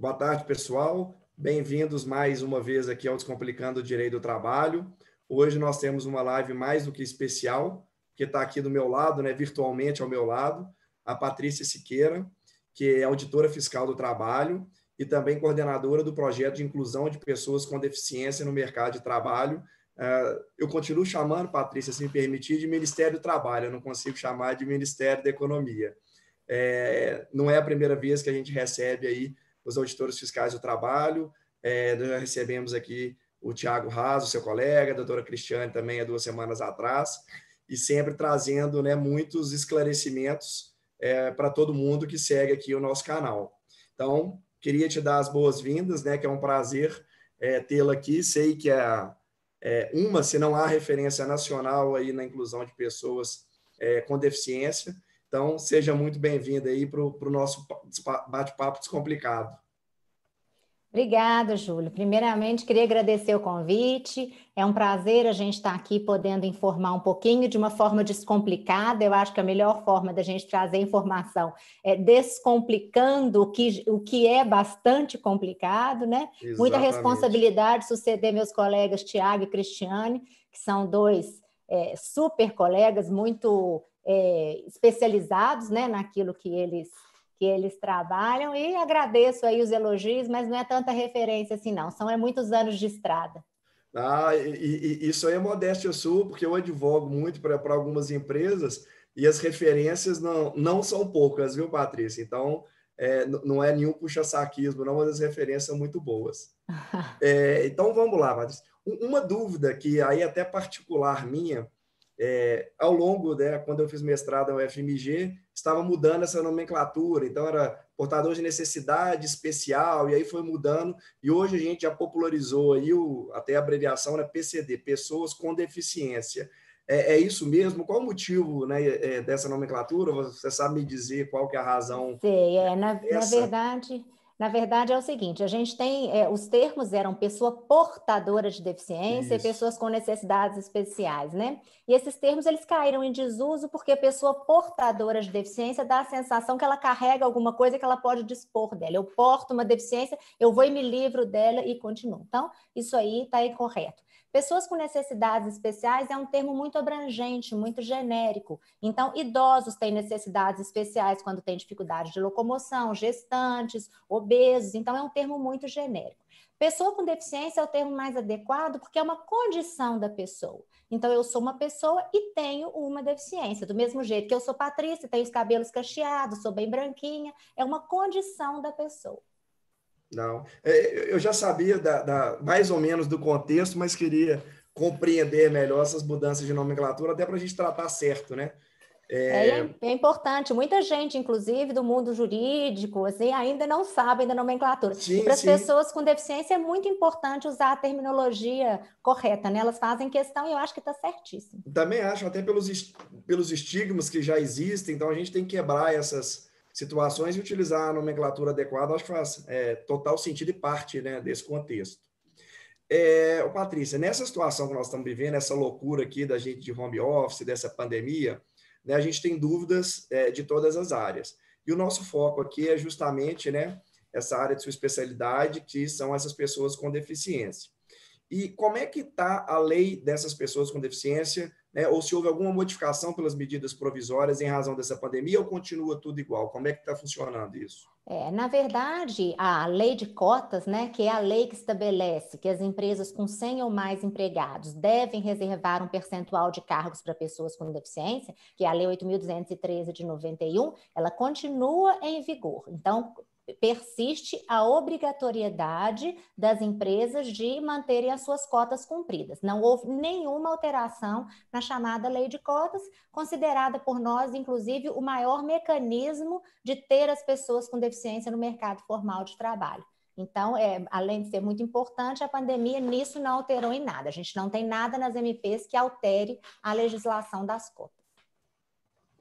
Boa tarde, pessoal. Bem-vindos mais uma vez aqui ao Descomplicando o Direito do Trabalho. Hoje nós temos uma live mais do que especial, que está aqui do meu lado, né, virtualmente ao meu lado, a Patrícia Siqueira, que é auditora fiscal do trabalho e também coordenadora do projeto de inclusão de pessoas com deficiência no mercado de trabalho. Eu continuo chamando, Patrícia, se me permitir, de Ministério do Trabalho, eu não consigo chamar de Ministério da Economia. Não é a primeira vez que a gente recebe aí os auditores fiscais do trabalho, já recebemos aqui o Tiago Raso, seu colega, a doutora Cristiane também há 2 semanas atrás, e sempre trazendo, né, muitos esclarecimentos para todo mundo que segue aqui o nosso canal. Então, queria te dar as boas-vindas, né, que é um prazer tê-la aqui. Sei que se não há referência nacional aí na inclusão de pessoas com deficiência. Então, seja muito bem-vinda aí para o nosso bate-papo descomplicado. Obrigada, Júlio. Primeiramente, queria agradecer o convite. É um prazer a gente estar aqui podendo informar um pouquinho de uma forma descomplicada. Eu acho que a melhor forma da gente trazer informação é descomplicando o que é bastante complicado, né? Exatamente. Muita responsabilidade suceder meus colegas Tiago e Cristiane, que são dois super colegas, muito especializados, né, naquilo que eles trabalham, e agradeço aí os elogios, mas não é tanta referência assim não, são muitos anos de estrada. Isso aí é modéstia sua, porque eu advogo muito para algumas empresas e as referências não são poucas, viu, Patrícia? Então, não é nenhum puxa-saquismo, não, mas as referências são muito boas. Então, vamos lá, Patrícia. Uma dúvida que aí até particular minha, ao longo, né, quando eu fiz mestrado na UFMG, estava mudando essa nomenclatura, então era portador de necessidade especial, e aí foi mudando, e hoje a gente já popularizou aí até a abreviação, né, PCD, Pessoas com Deficiência. É isso mesmo? Qual o motivo, né, dessa nomenclatura? Você sabe me dizer qual que é a razão? Sei, na verdade é o seguinte, a gente tem, os termos eram pessoa portadora de deficiência. Isso. E pessoas com necessidades especiais, né? E esses termos, eles caíram em desuso porque a pessoa portadora de deficiência dá a sensação que ela carrega alguma coisa que ela pode dispor dela. Eu porto uma deficiência, eu vou e me livro dela e continuo. Então, isso aí está incorreto. Pessoas com necessidades especiais é um termo muito abrangente, muito genérico. Então, idosos têm necessidades especiais quando têm dificuldade de locomoção, gestantes, obesos. Então, é um termo muito genérico. Pessoa com deficiência é o termo mais adequado porque é uma condição da pessoa. Então, eu sou uma pessoa e tenho uma deficiência. Do mesmo jeito que eu sou Patrícia, tenho os cabelos cacheados, sou bem branquinha, é uma condição da pessoa. Não, eu já sabia mais ou menos do contexto, mas queria compreender melhor essas mudanças de nomenclatura, até para a gente tratar certo, né? É importante, muita gente, inclusive do mundo jurídico, assim, ainda não sabe da nomenclatura. Sim, e para as sim. pessoas com deficiência é muito importante usar a terminologia correta, né? Elas fazem questão e eu acho que está certíssimo. Também acho, até pelos estigmas que já existem, então a gente tem que quebrar essas situações e utilizar a nomenclatura adequada. Acho que faz total sentido e parte, né, desse contexto. Patrícia, nessa situação que nós estamos vivendo, essa loucura aqui da gente de home office, dessa pandemia, né, a gente tem dúvidas de todas as áreas. E o nosso foco aqui é justamente, né, essa área de sua especialidade, que são essas pessoas com deficiência. E como é que está a lei dessas pessoas com deficiência, né? Ou se houve alguma modificação pelas medidas provisórias em razão dessa pandemia, ou continua tudo igual? Como é que está funcionando isso? Na verdade, a lei de cotas, né, que é a lei que estabelece que as empresas com 100 ou mais empregados devem reservar um percentual de cargos para pessoas com deficiência, que é a lei 8.213 de 91, ela continua em vigor. Então, persiste a obrigatoriedade das empresas de manterem as suas cotas cumpridas. Não houve nenhuma alteração na chamada lei de cotas, considerada por nós, inclusive, o maior mecanismo de ter as pessoas com deficiência no mercado formal de trabalho. Então, além de ser muito importante, a pandemia nisso não alterou em nada. A gente não tem nada nas MPs que altere a legislação das cotas.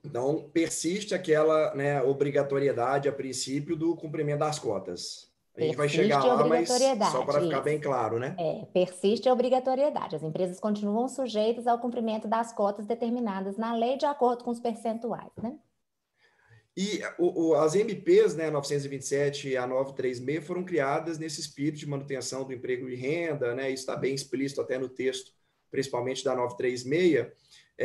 Então, persiste aquela, né, obrigatoriedade, a princípio, do cumprimento das cotas. A gente vai chegar lá, mas só para ficar bem claro, né? Persiste a obrigatoriedade. As empresas continuam sujeitas ao cumprimento das cotas determinadas na lei de acordo com os percentuais, né? E as MPs, né, 927 e a 936, foram criadas nesse espírito de manutenção do emprego e renda, né? Isso está bem explícito até no texto, principalmente da 936.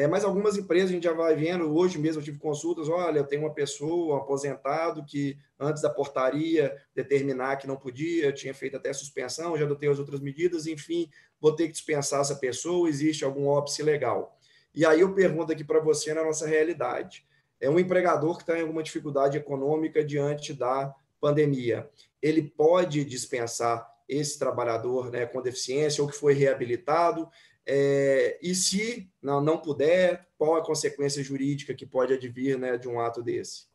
Mas algumas empresas a gente já vai vendo, hoje mesmo eu tive consultas, olha, eu tenho uma pessoa, um aposentado, que antes da portaria determinar que não podia, tinha feito até suspensão, já adotei as outras medidas, enfim, vou ter que dispensar essa pessoa, existe algum óbice legal. E aí eu pergunto aqui para você na nossa realidade, é um empregador que está em alguma dificuldade econômica diante da pandemia. Ele pode dispensar esse trabalhador, né, com deficiência ou que foi reabilitado, e se não puder, qual a consequência jurídica que pode advir, né, de um ato desse?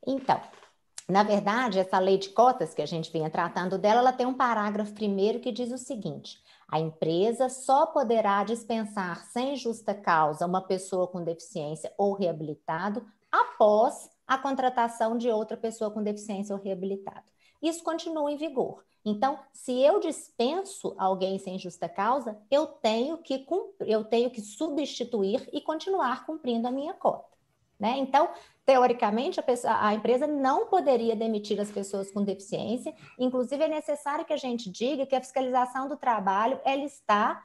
Então, na verdade, essa lei de cotas que a gente vinha tratando dela, ela tem um parágrafo primeiro que diz o seguinte: a empresa só poderá dispensar sem justa causa uma pessoa com deficiência ou reabilitado após a contratação de outra pessoa com deficiência ou reabilitado. Isso continua em vigor. Então, se eu dispenso alguém sem justa causa, eu tenho que substituir e continuar cumprindo a minha cota, né? Então, teoricamente, a empresa não poderia demitir as pessoas com deficiência. Inclusive, é necessário que a gente diga que a fiscalização do trabalho ela está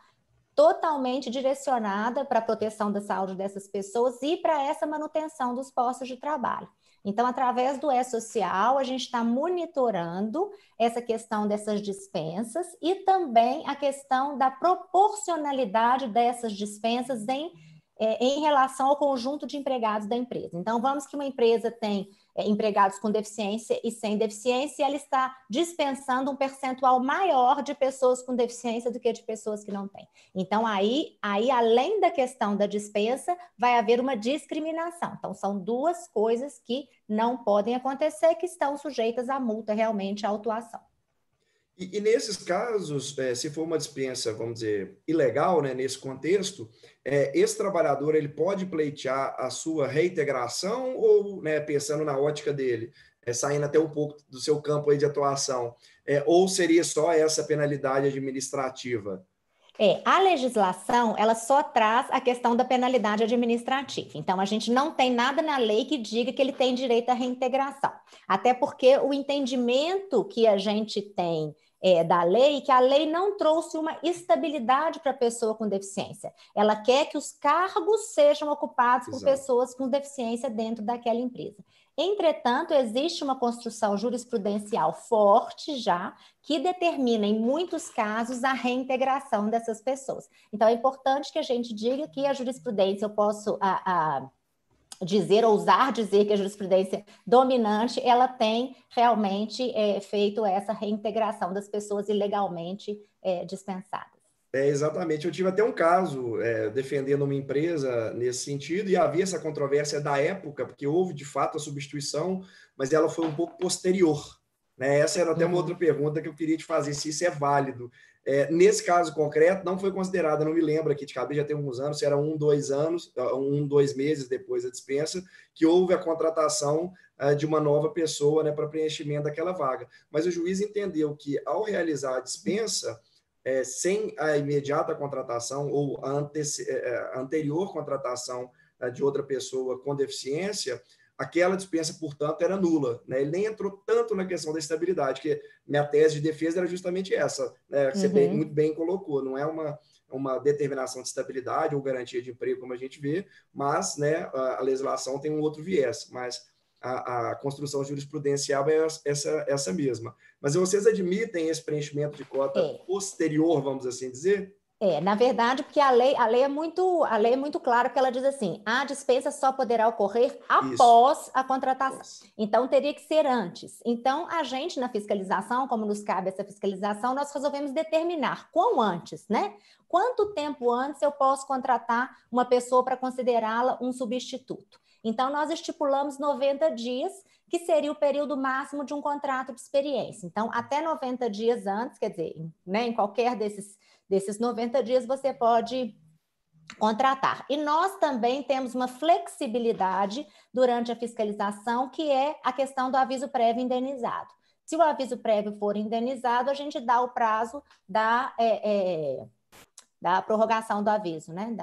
totalmente direcionada para a proteção da saúde dessas pessoas e para essa manutenção dos postos de trabalho. Então, através do E-Social, a gente está monitorando essa questão dessas dispensas e também a questão da proporcionalidade dessas dispensas em relação ao conjunto de empregados da empresa. Então, vamos que uma empresa tem empregados com deficiência e sem deficiência, e ela está dispensando um percentual maior de pessoas com deficiência do que de pessoas que não têm. Então, aí além da questão da dispensa, vai haver uma discriminação. Então, são duas coisas que não podem acontecer, que estão sujeitas à multa, realmente, à autuação. E nesses casos, se for uma dispensa, vamos dizer, ilegal, né, nesse contexto, esse trabalhador ele pode pleitear a sua reintegração ou, né, pensando na ótica dele, saindo até um pouco do seu campo aí de atuação, ou seria só essa penalidade administrativa? A legislação, ela só traz a questão da penalidade administrativa. Então, a gente não tem nada na lei que diga que ele tem direito à reintegração. Até porque o entendimento que a gente tem da lei, que a lei não trouxe uma estabilidade para a pessoa com deficiência. Ela quer que os cargos sejam ocupados por pessoas com deficiência dentro daquela empresa. Entretanto, existe uma construção jurisprudencial forte já, que determina, em muitos casos, a reintegração dessas pessoas. Então, é importante que a gente diga que a jurisprudência, eu posso ousar dizer que a jurisprudência dominante, ela tem realmente feito essa reintegração das pessoas ilegalmente dispensadas. Exatamente. Eu tive até um caso defendendo uma empresa nesse sentido, e havia essa controvérsia da época, porque houve de fato a substituição, mas ela foi um pouco posterior, né? Essa era até uma outra pergunta que eu queria te fazer, se isso é válido. Nesse caso concreto, não foi considerada, não me lembro aqui de cabeça, já tem alguns anos, se era 2 meses depois da dispensa, que houve a contratação de uma nova pessoa, né, para preenchimento daquela vaga. Mas o juiz entendeu que, ao realizar a dispensa, sem a imediata contratação ou a anterior contratação de outra pessoa com deficiência, aquela dispensa, portanto, era nula, né? Ele nem entrou tanto na questão da estabilidade, que minha tese de defesa era justamente essa, né? Que você muito bem colocou, não é uma determinação de estabilidade ou garantia de emprego, como a gente vê, mas, né, a legislação tem um outro viés, mas a construção jurisprudencial é essa mesma. Mas vocês admitem esse preenchimento de cota posterior, vamos assim dizer? Na verdade, porque a lei é muito clara, porque ela diz assim: a dispensa só poderá ocorrer após a contratação. Então, teria que ser antes. Então, a gente, na fiscalização, como nos cabe essa fiscalização, nós resolvemos determinar quão antes, né? Quanto tempo antes eu posso contratar uma pessoa para considerá-la um substituto? Então, nós estipulamos 90 dias, que seria o período máximo de um contrato de experiência. Então, até 90 dias antes, quer dizer, né, em qualquer desses 90 dias você pode contratar. E nós também temos uma flexibilidade durante a fiscalização, que é a questão do aviso prévio indenizado. Se o aviso prévio for indenizado, a gente dá o prazo da prorrogação do aviso, né?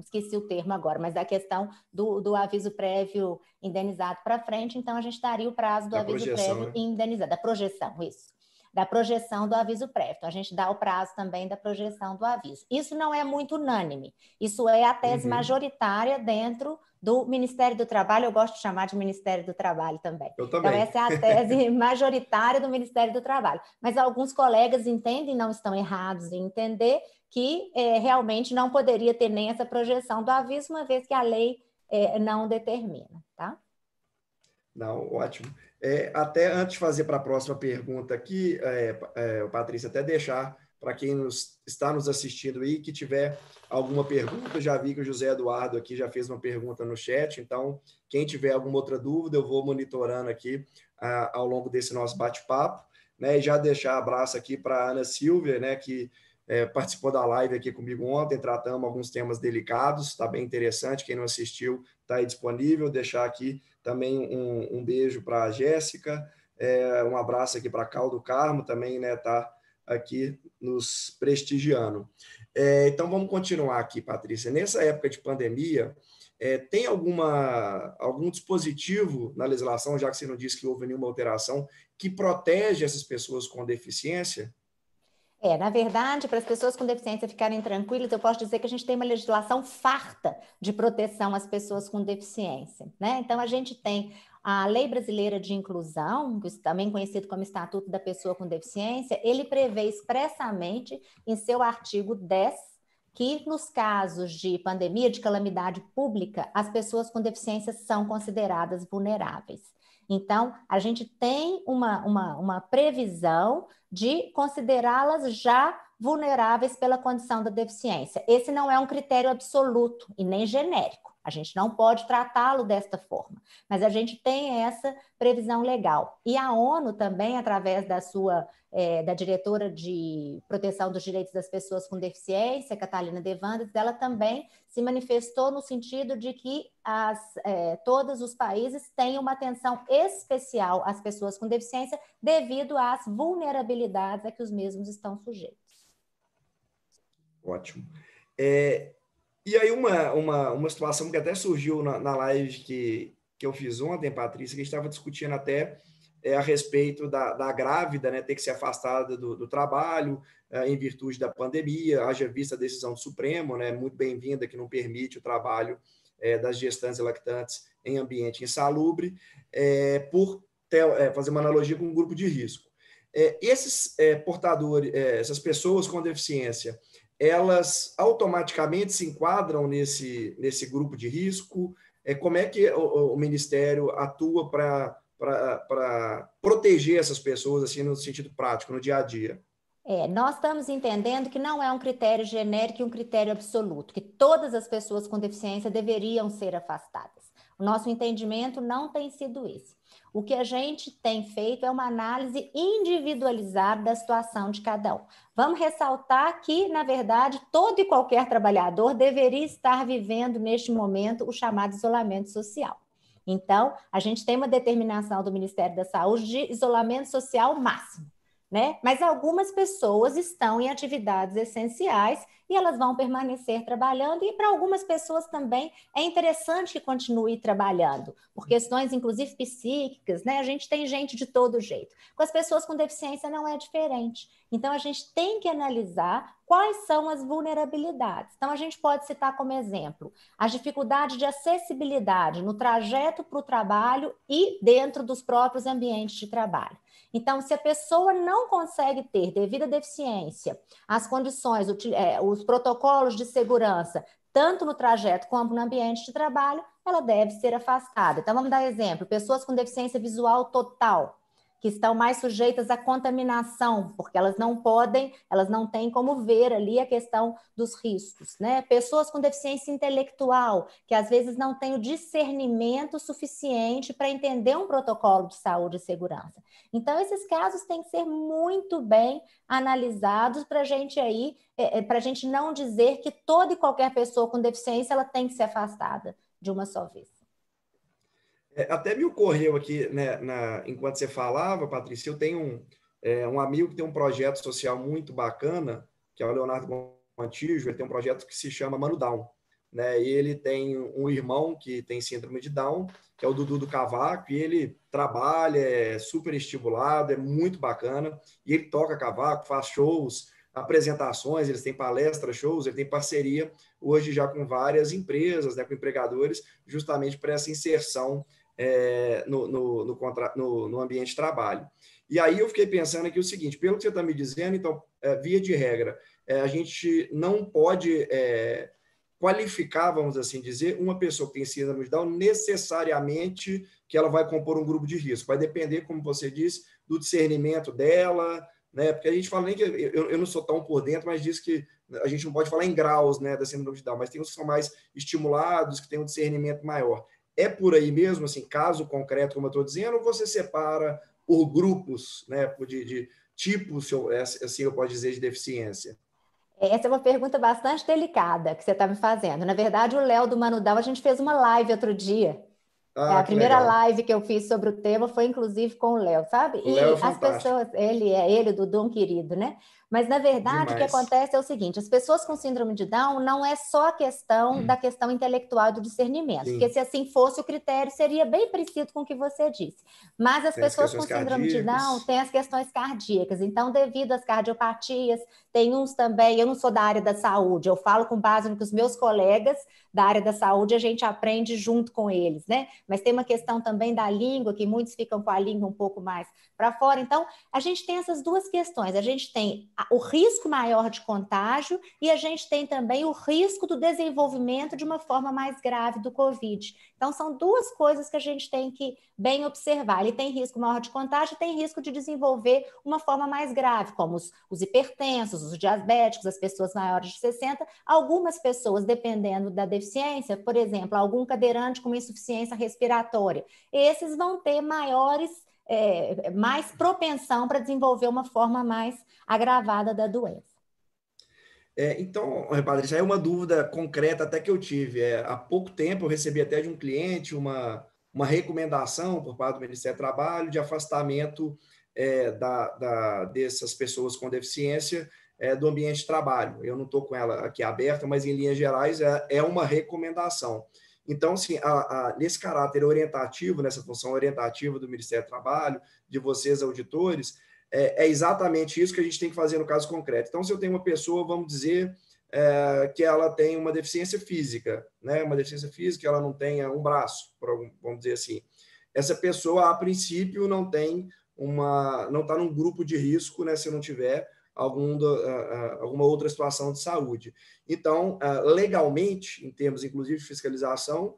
esqueci o termo agora, mas da questão do aviso prévio indenizado para frente, então a gente daria o prazo do aviso prévio indenizado, da projeção, isso. Da projeção do aviso prévio. Então, a gente dá o prazo também da projeção do aviso. Isso não é muito unânime. Isso é a tese majoritária dentro do Ministério do Trabalho. Eu gosto de chamar de Ministério do Trabalho também. Eu também. Então, essa é a tese majoritária do Ministério do Trabalho. Mas alguns colegas entendem, não estão errados em entender, que realmente não poderia ter nem essa projeção do aviso, uma vez que a lei não determina, tá? Não, ótimo. Até antes de fazer para a próxima pergunta aqui, Patrícia, até deixar para quem está nos assistindo aí, que tiver alguma pergunta, já vi que o José Eduardo aqui já fez uma pergunta no chat, então, quem tiver alguma outra dúvida, eu vou monitorando aqui ao longo desse nosso bate-papo, né, e já deixar abraço aqui para a Ana Silvia, né, que participou da live aqui comigo ontem, tratamos alguns temas delicados, está bem interessante, quem não assistiu está aí disponível, deixar aqui também um beijo para a Jéssica, um abraço aqui para a Cal do Carmo, também está aqui nos prestigiando. Então, vamos continuar aqui, Patrícia. Nessa época de pandemia, tem algum dispositivo na legislação, já que você não disse que houve nenhuma alteração, que protege essas pessoas com deficiência? Na verdade, para as pessoas com deficiência ficarem tranquilas, eu posso dizer que a gente tem uma legislação farta de proteção às pessoas com deficiência, né? Então, a gente tem a Lei Brasileira de Inclusão, também conhecido como Estatuto da Pessoa com Deficiência, ele prevê expressamente em seu artigo 10 que nos casos de pandemia, de calamidade pública, as pessoas com deficiência são consideradas vulneráveis. Então, a gente tem uma previsão de considerá-las já vulneráveis pela condição da deficiência. Esse não é um critério absoluto e nem genérico. A gente não pode tratá-lo desta forma, mas a gente tem essa previsão legal. E a ONU também, através da diretora de proteção dos direitos das pessoas com deficiência, Catalina Devandas, ela também se manifestou no sentido de que todos os países têm uma atenção especial às pessoas com deficiência devido às vulnerabilidades a que os mesmos estão sujeitos. Ótimo. E aí uma situação que até surgiu na live que eu fiz ontem, Patrícia, que a gente estava discutindo até a respeito da grávida, né, ter que ser afastada do trabalho em virtude da pandemia, haja vista a decisão do Supremo, né, muito bem-vinda, que não permite o trabalho das gestantes e lactantes em ambiente insalubre, por fazer uma analogia com um grupo de risco. Esses portadores, essas pessoas com deficiência, elas automaticamente se enquadram nesse grupo de risco? Como é que o Ministério atua para proteger essas pessoas, assim, no sentido prático, no dia a dia? Nós estamos entendendo que não é um critério genérico e um critério absoluto, que todas as pessoas com deficiência deveriam ser afastadas. O nosso entendimento não tem sido esse. O que a gente tem feito é uma análise individualizada da situação de cada um. Vamos ressaltar que, na verdade, todo e qualquer trabalhador deveria estar vivendo, neste momento, o chamado isolamento social. Então, a gente tem uma determinação do Ministério da Saúde de isolamento social máximo, né? Mas algumas pessoas estão em atividades essenciais e elas vão permanecer trabalhando, e para algumas pessoas também é interessante que continue trabalhando, por questões, inclusive, psíquicas, né? A gente tem gente de todo jeito. Com as pessoas com deficiência não é diferente. Então, a gente tem que analisar quais são as vulnerabilidades. Então, a gente pode citar como exemplo a dificuldade de acessibilidade no trajeto para o trabalho e dentro dos próprios ambientes de trabalho. Então, se a pessoa não consegue ter, devido à deficiência, as condições, os protocolos de segurança, tanto no trajeto como no ambiente de trabalho, ela deve ser afastada. Então, vamos dar exemplo: pessoas com deficiência visual total, que estão mais sujeitas à contaminação, porque elas não têm como ver ali a questão dos riscos, né? Pessoas com deficiência intelectual, que às vezes não têm o discernimento suficiente para entender um protocolo de saúde e segurança. Então, esses casos têm que ser muito bem analisados para a gente não dizer que toda e qualquer pessoa com deficiência ela tem que ser afastada de uma só vez. Até me ocorreu aqui, né, enquanto você falava, Patrícia, eu tenho um amigo que tem um projeto social muito bacana, que é o Leonardo Montijo. Ele tem um projeto que se chama Mano Down, né? E ele tem um irmão que tem síndrome de Down, que é o Dudu do Cavaco, e ele trabalha, é super estimulado, é muito bacana, e ele toca cavaco, faz shows, apresentações, eles têm palestras, shows, ele tem parceria hoje já com várias empresas, né, com empregadores, justamente para essa inserção no ambiente de trabalho. E aí eu fiquei pensando aqui o seguinte, pelo que você está me dizendo, então, via de regra, a gente não pode qualificar, vamos assim dizer, uma pessoa que tem síndrome de Down necessariamente que ela vai compor um grupo de risco. Vai depender, como você disse, do discernimento dela, né? Porque a gente fala nem que eu não sou tão por dentro, mas diz que a gente não pode falar em graus, né, da síndrome de Down, mas tem uns que são mais estimulados, que têm um discernimento maior. É por aí mesmo, assim, caso concreto, como eu estou dizendo, ou você separa por grupos, né, de tipos, assim eu posso dizer, de deficiência? Essa é uma pergunta bastante delicada que você está me fazendo. Na verdade, o Léo do Manudal, a gente fez uma live outro dia. A Ah, que primeira legal. live que eu fiz sobre o tema foi, inclusive, com o Léo, sabe? O Léo é E as fantástico. pessoas, ele, o Dudu, um querido, né? Mas, na verdade, o que Demais. acontece é o seguinte: as pessoas com síndrome de Down não é só a questão da questão intelectual e do discernimento, porque Sim. se assim fosse, o critério seria bem parecido com o que você disse. Mas as Tem as pessoas com questões síndrome de Down cardíacas. têm as questões cardíacas. Então, devido às cardiopatias, tem uns também, eu não sou da área da saúde, eu falo com base no que os meus colegas da área da saúde a gente aprende junto com eles, né? Mas tem uma questão também da língua, que muitos ficam com a língua um pouco mais para fora. Então, a gente tem essas duas questões. A gente tem o risco maior de contágio e a gente tem também o risco do desenvolvimento de uma forma mais grave do Covid. Então, são duas coisas que a gente tem que bem observar. Ele tem risco maior de contágio e tem risco de desenvolver uma forma mais grave, como os hipertensos, os diabéticos, as pessoas maiores de 60. Algumas pessoas, dependendo da deficiência, por exemplo, algum cadeirante com insuficiência respiratória, esses vão ter mais propensão para desenvolver uma forma mais agravada da doença. Então, Patrícia, aí uma dúvida concreta até que eu tive. Há pouco tempo eu recebi até de um cliente uma recomendação por parte do Ministério do Trabalho de afastamento dessas pessoas com deficiência do ambiente de trabalho. Eu não estou com ela aqui aberta, mas em linhas gerais é uma recomendação. Então, assim, nesse caráter orientativo, nessa função orientativa do Ministério do Trabalho, de vocês, auditores, é exatamente isso que a gente tem que fazer no caso concreto. Então, se eu tenho uma pessoa, vamos dizer, que ela tem uma deficiência física, né? Uma deficiência física, ela não tenha um braço, vamos dizer assim. Essa pessoa, a princípio, não está num grupo de risco, né? Se não tiver alguma outra situação de saúde. Então, legalmente, em termos, inclusive, de fiscalização,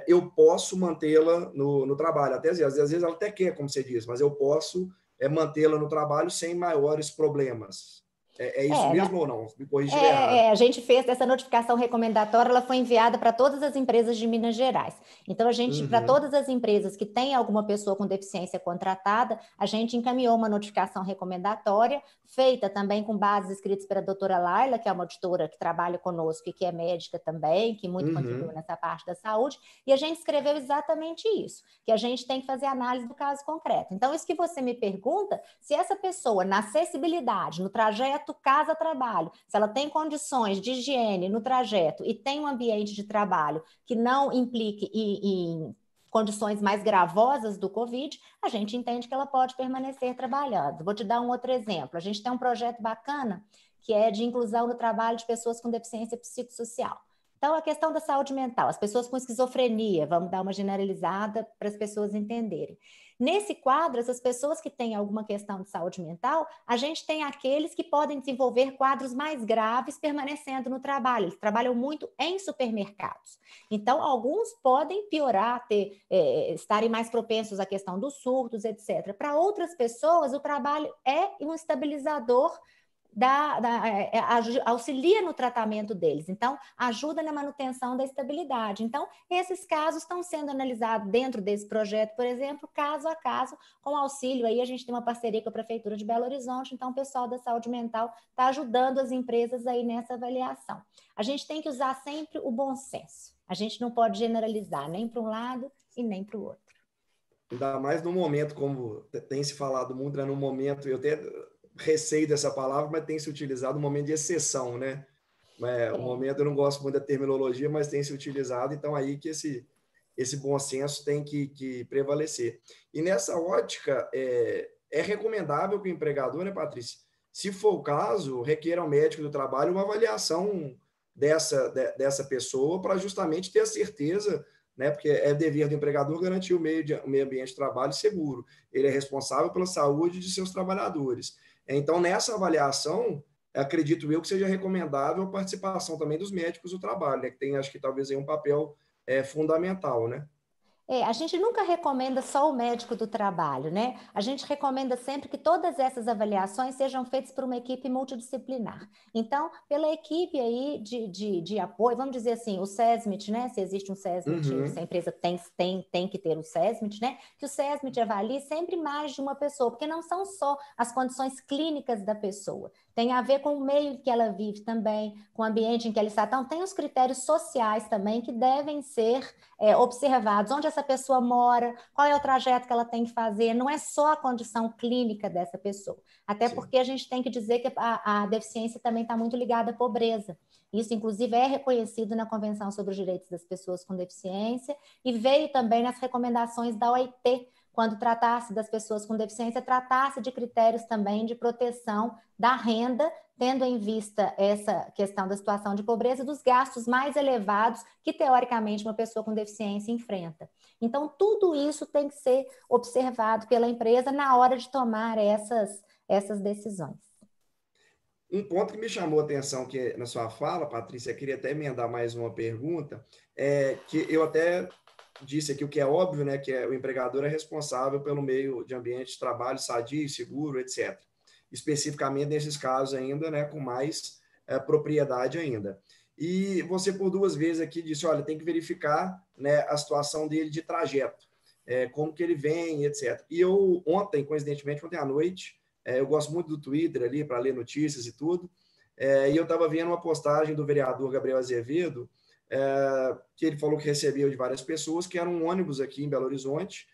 eu posso mantê-la no trabalho. Às vezes ela até quer, como você diz, mas eu posso mantê-la no trabalho sem maiores problemas. É isso mesmo ou não? Me corrija se estiver errado. A gente fez essa notificação recomendatória, ela foi enviada para todas as empresas de Minas Gerais. Então, para todas as empresas que têm alguma pessoa com deficiência contratada, a gente encaminhou uma notificação recomendatória, feita também com bases escritas pela doutora Laila, que é uma auditora que trabalha conosco e que é médica também, que muito contribui nessa parte da saúde, e a gente escreveu exatamente isso, que a gente tem que fazer análise do caso concreto. Então, isso que você me pergunta, se essa pessoa, na acessibilidade, no trajeto casa-trabalho, se ela tem condições de higiene no trajeto e tem um ambiente de trabalho que não implique em condições mais gravosas do Covid, a gente entende que ela pode permanecer trabalhando. Vou te dar um outro exemplo. A gente tem um projeto bacana que é de inclusão no trabalho de pessoas com deficiência psicossocial. Então, a questão da saúde mental, as pessoas com esquizofrenia, vamos dar uma generalizada para as pessoas entenderem. Nesse quadro, essas pessoas que têm alguma questão de saúde mental, a gente tem aqueles que podem desenvolver quadros mais graves permanecendo no trabalho. Eles trabalham muito em supermercados. Então, alguns podem piorar, estarem mais propensos à questão dos surtos, etc. Para outras pessoas, o trabalho é um estabilizador auxilia no tratamento deles, então ajuda na manutenção da estabilidade. Então, esses casos estão sendo analisados dentro desse projeto, por exemplo, caso a caso, com auxílio. Aí a gente tem uma parceria com a Prefeitura de Belo Horizonte, então o pessoal da saúde mental está ajudando as empresas aí nessa avaliação. A gente tem que usar sempre o bom senso, a gente não pode generalizar nem para um lado e nem para o outro. Ainda mais no momento, como tem se falado muito, né, no momento, eu até receio dessa palavra, mas tem se utilizado um momento de exceção, né? O momento eu não gosto muito da terminologia, mas tem se utilizado, então aí que esse bom senso tem que prevalecer. E nessa ótica, é recomendável que o empregador, né, Patrícia, se for o caso, requeira ao médico do trabalho uma avaliação dessa pessoa para justamente ter a certeza, né, porque é dever do empregador garantir o meio ambiente de trabalho seguro. Ele é responsável pela saúde de seus trabalhadores. Então, nessa avaliação, acredito eu que seja recomendável a participação também dos médicos do trabalho, né, que tem, acho que talvez aí um papel fundamental, né? A gente nunca recomenda só o médico do trabalho, né? A gente recomenda sempre que todas essas avaliações sejam feitas por uma equipe multidisciplinar. Então, pela equipe aí de apoio, vamos dizer assim, o SESMIT, né? Se existe um SESMIT, se a empresa tem que ter o SESMIT, né? Que o SESMIT avalie sempre mais de uma pessoa, porque não são só as condições clínicas da pessoa, tem a ver com o meio que ela vive também, com o ambiente em que ela está. Então, tem os critérios sociais também que devem ser observados, onde essa pessoa mora, qual é o trajeto que ela tem que fazer, não é só a condição clínica dessa pessoa, até Sim. porque a gente tem que dizer que a deficiência também está muito ligada à pobreza. Isso, inclusive, é reconhecido na Convenção sobre os Direitos das Pessoas com Deficiência e veio também nas recomendações da OIT, quando tratasse das pessoas com deficiência, tratasse de critérios também de proteção da renda, tendo em vista essa questão da situação de pobreza e dos gastos mais elevados que, teoricamente, uma pessoa com deficiência enfrenta. Então, tudo isso tem que ser observado pela empresa na hora de tomar essas decisões. Um ponto que me chamou a atenção que na sua fala, Patrícia, eu queria até emendar mais uma pergunta, que eu até disse aqui o que é óbvio, né, que o empregador é responsável pelo meio de ambiente de trabalho sadio, seguro, etc. Especificamente nesses casos ainda, né, com mais propriedade ainda. E você por 2 vezes aqui disse, olha, tem que verificar, né, a situação dele de trajeto, como que ele vem, etc. E eu ontem, coincidentemente, ontem à noite, eu gosto muito do Twitter ali para ler notícias e tudo, e eu estava vendo uma postagem do vereador Gabriel Azevedo, que ele falou que recebeu de várias pessoas, que era um ônibus aqui em Belo Horizonte,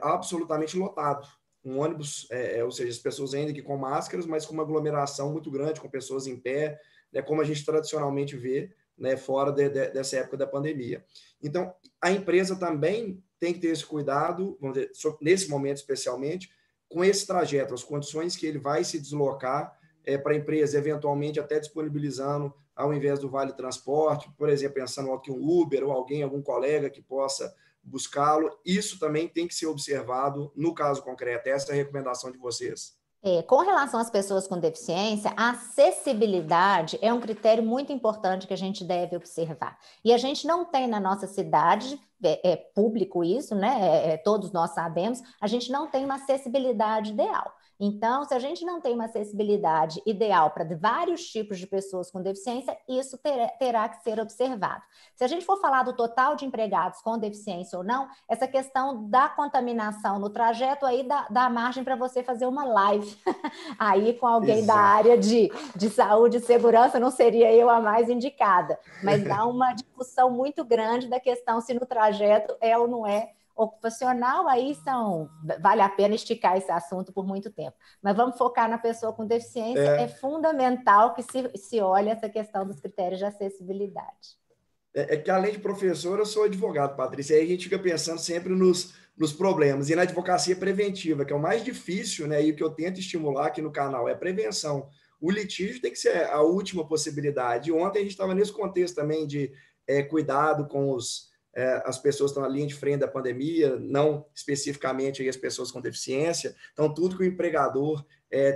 absolutamente lotado. Um ônibus, ou seja, as pessoas ainda aqui com máscaras, mas com uma aglomeração muito grande, com pessoas em pé, né, como a gente tradicionalmente vê, né, fora dessa época da pandemia. Então, a empresa também tem que ter esse cuidado, vamos dizer, nesse momento especialmente, com esse trajeto, as condições que ele vai se deslocar para a empresa, eventualmente até disponibilizando ao invés do Vale Transporte, por exemplo, pensando aqui um Uber ou algum colega que possa buscá-lo, isso também tem que ser observado no caso concreto. Essa é a recomendação de vocês. Com relação às pessoas com deficiência, a acessibilidade é um critério muito importante que a gente deve observar. E a gente não tem na nossa cidade, é público isso, né? Todos nós sabemos, a gente não tem uma acessibilidade ideal. Então, se a gente não tem uma acessibilidade ideal para vários tipos de pessoas com deficiência, isso terá que ser observado. Se a gente for falar do total de empregados com deficiência ou não, essa questão da contaminação no trajeto aí dá margem para você fazer uma live aí com alguém Exato. Da área de saúde e segurança, não seria eu a mais indicada, mas dá uma discussão muito grande da questão se no trajeto é ou não é ocupacional, aí vale a pena esticar esse assunto por muito tempo. Mas vamos focar na pessoa com deficiência, é fundamental que se olhe essa questão dos critérios de acessibilidade. Que além de professor, eu sou advogado, Patrícia, aí a gente fica pensando sempre nos problemas, e na advocacia preventiva, que é o mais difícil, né, e o que eu tento estimular aqui no canal é a prevenção. O litígio tem que ser a última possibilidade. E ontem a gente estava nesse contexto também de cuidado com as pessoas que estão na linha de frente da pandemia, não especificamente aí as pessoas com deficiência, então tudo que o empregador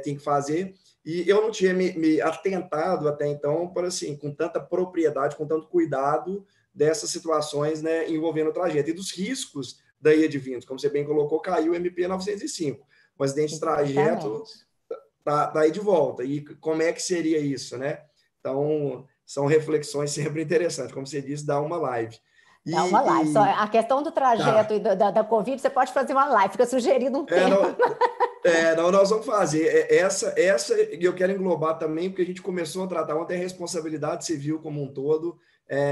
tem que fazer, e eu não tinha me atentado até então para, assim, com tanta propriedade, com tanto cuidado dessas situações, né, envolvendo o trajeto, e dos riscos daí advindos, como você bem colocou, caiu o MP 905, o acidente de trajeto tá aí de volta, e como é que seria isso, né? Então, são reflexões sempre interessantes, como você disse, dá uma live. Dá uma live. Só a questão do trajeto e da Covid, você pode fazer uma live, fica sugerido um tema. Não, nós vamos fazer. Essa eu quero englobar também, porque a gente começou a tratar ontem a responsabilidade civil como um todo,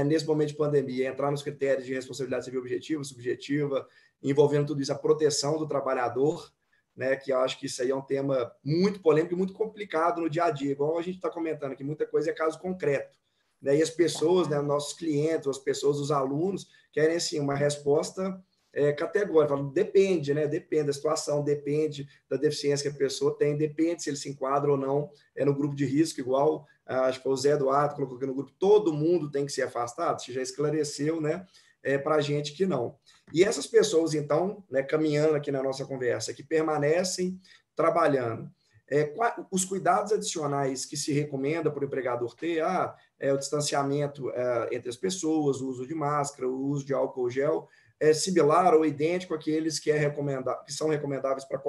nesse momento de pandemia, entrar nos critérios de responsabilidade civil objetiva, subjetiva, envolvendo tudo isso, a proteção do trabalhador, né, que eu acho que isso aí é um tema muito polêmico e muito complicado no dia a dia, igual a gente está comentando aqui, muita coisa é caso concreto. né? E as pessoas, né, nossos clientes, as pessoas, os alunos, querem, assim, uma resposta categórica. Falam, depende, né? Depende da situação, depende da deficiência que a pessoa tem, depende se ele se enquadra ou não no grupo de risco, igual acho que foi o Zé Eduardo colocou aqui no grupo, todo mundo tem que ser afastado, você já esclareceu, né? Para a gente que não. E essas pessoas, então, né, caminhando aqui na nossa conversa, que permanecem trabalhando, os cuidados adicionais que se recomenda para o empregador ter, o distanciamento entre as pessoas, o uso de máscara, o uso de álcool gel, é similar ou idêntico àqueles que são recomendáveis para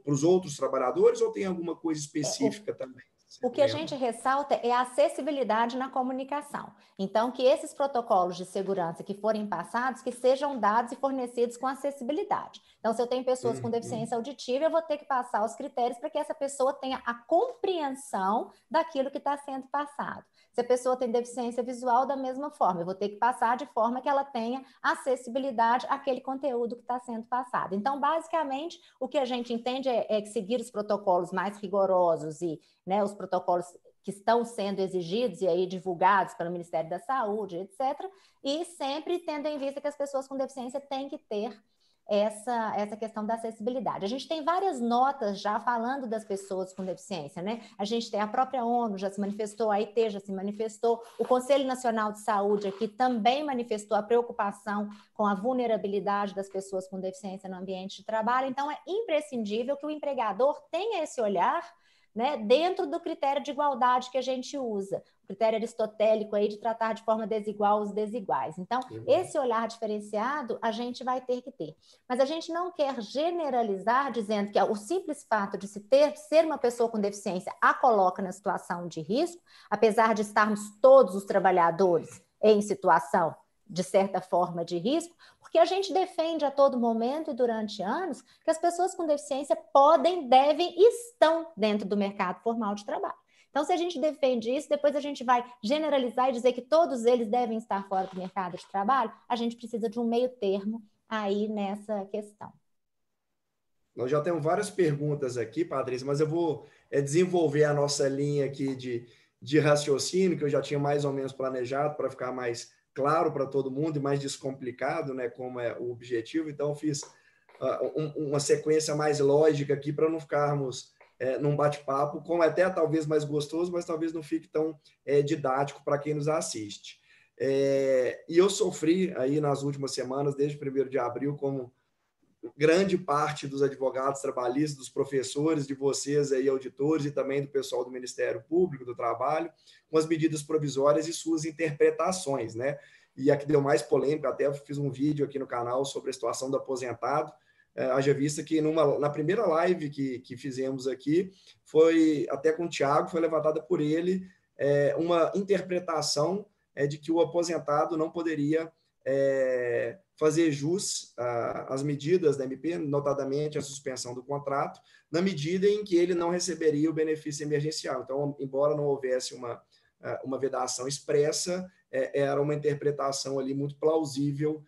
os outros trabalhadores, ou tem alguma coisa específica também? O que a gente ressalta é a acessibilidade na comunicação. Então, que esses protocolos de segurança que forem passados, que sejam dados e fornecidos com acessibilidade. Então, se eu tenho pessoas com deficiência auditiva, eu vou ter que passar os critérios para que essa pessoa tenha a compreensão daquilo que está sendo passado. Se a pessoa tem deficiência visual, da mesma forma, eu vou ter que passar de forma que ela tenha acessibilidade àquele conteúdo que está sendo passado. Então, basicamente, o que a gente entende é que seguir os protocolos mais rigorosos e, né, os protocolos que estão sendo exigidos e aí divulgados pelo Ministério da Saúde, etc., e sempre tendo em vista que as pessoas com deficiência têm que ter essa questão da acessibilidade. A gente tem várias notas já falando das pessoas com deficiência, né? A gente tem a própria ONU já se manifestou, a AIT já se manifestou, o Conselho Nacional de Saúde aqui também manifestou a preocupação com a vulnerabilidade das pessoas com deficiência no ambiente de trabalho. Então, é imprescindível que o empregador tenha esse olhar, né, dentro do critério de igualdade que a gente usa, o critério aristotélico aí de tratar de forma desigual os desiguais. Então, esse olhar diferenciado a gente vai ter que ter. Mas a gente não quer generalizar dizendo que o simples fato de ser uma pessoa com deficiência a coloca na situação de risco, apesar de estarmos todos os trabalhadores em situação de certa forma de risco, porque a gente defende a todo momento e durante anos que as pessoas com deficiência podem, devem e estão dentro do mercado formal de trabalho. Então, se a gente defende isso, depois a gente vai generalizar e dizer que todos eles devem estar fora do mercado de trabalho, a gente precisa de um meio termo aí nessa questão. Nós já temos várias perguntas aqui, Patrícia, mas eu vou desenvolver a nossa linha aqui de raciocínio, que eu já tinha mais ou menos planejado para ficar mais claro para todo mundo e mais descomplicado, né, como é o objetivo. Então, eu fiz uma sequência mais lógica aqui para não ficarmos num bate-papo, como até talvez mais gostoso, mas talvez não fique tão didático para quem nos assiste. E eu sofri aí nas últimas semanas, desde 1º de abril, como grande parte dos advogados trabalhistas, dos professores, de vocês aí, auditores, e também do pessoal do Ministério Público do Trabalho, com as medidas provisórias e suas interpretações, né? E a que deu mais polêmica, até fiz um vídeo aqui no canal sobre a situação do aposentado, haja vista que na primeira live que fizemos aqui, foi até com o Thiago, foi levantada por ele uma interpretação de que o aposentado não poderia fazer jus às medidas da MP, notadamente a suspensão do contrato, na medida em que ele não receberia o benefício emergencial. Então, embora não houvesse uma vedação expressa, era uma interpretação ali muito plausível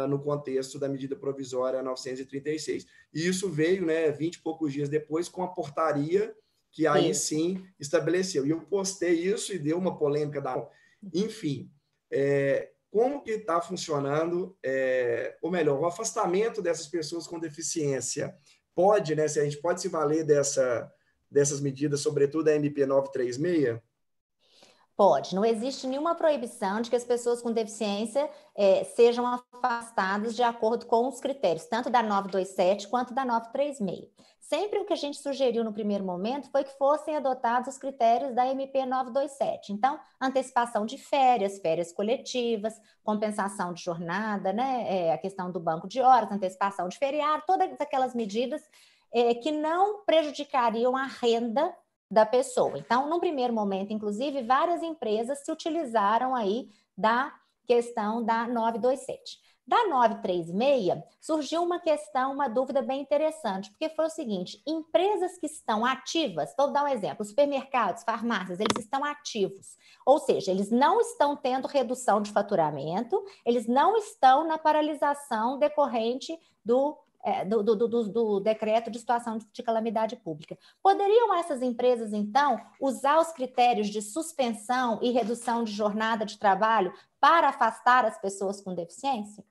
no contexto da medida provisória 936. E isso veio, né, 20 e poucos dias depois, com a portaria que aí sim estabeleceu. E eu postei isso e deu uma polêmica Enfim, como que está funcionando, ou melhor, o afastamento dessas pessoas com deficiência? Pode, né, se a gente pode se valer dessas medidas, sobretudo a MP 936? Pode, não existe nenhuma proibição de que as pessoas com deficiência sejam afastadas de acordo com os critérios, tanto da 927 quanto da 936. Sempre o que a gente sugeriu no primeiro momento foi que fossem adotados os critérios da MP 927. Então, antecipação de férias, férias coletivas, compensação de jornada, né, a questão do banco de horas, antecipação de feriado, todas aquelas medidas que não prejudicariam a renda da pessoa. Então, num primeiro momento, inclusive, várias empresas se utilizaram aí da questão da 927. Da 936, surgiu uma questão, uma dúvida bem interessante, porque foi o seguinte, empresas que estão ativas, vou dar um exemplo, supermercados, farmácias, eles estão ativos, ou seja, eles não estão tendo redução de faturamento, eles não estão na paralisação decorrente do do decreto de situação de calamidade pública. Poderiam essas empresas, então, usar os critérios de suspensão e redução de jornada de trabalho para afastar as pessoas com deficiência?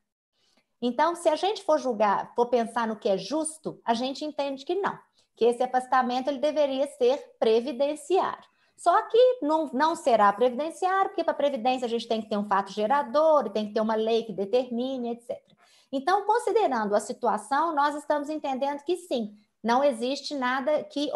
Então, se a gente for julgar, for pensar no que é justo, a gente entende que não, que esse afastamento ele deveria ser previdenciário. Só que não será previdenciário, porque para a previdência a gente tem que ter um fato gerador, tem que ter uma lei que determine, etc. Então, considerando a situação, nós estamos entendendo que sim, não existe nada que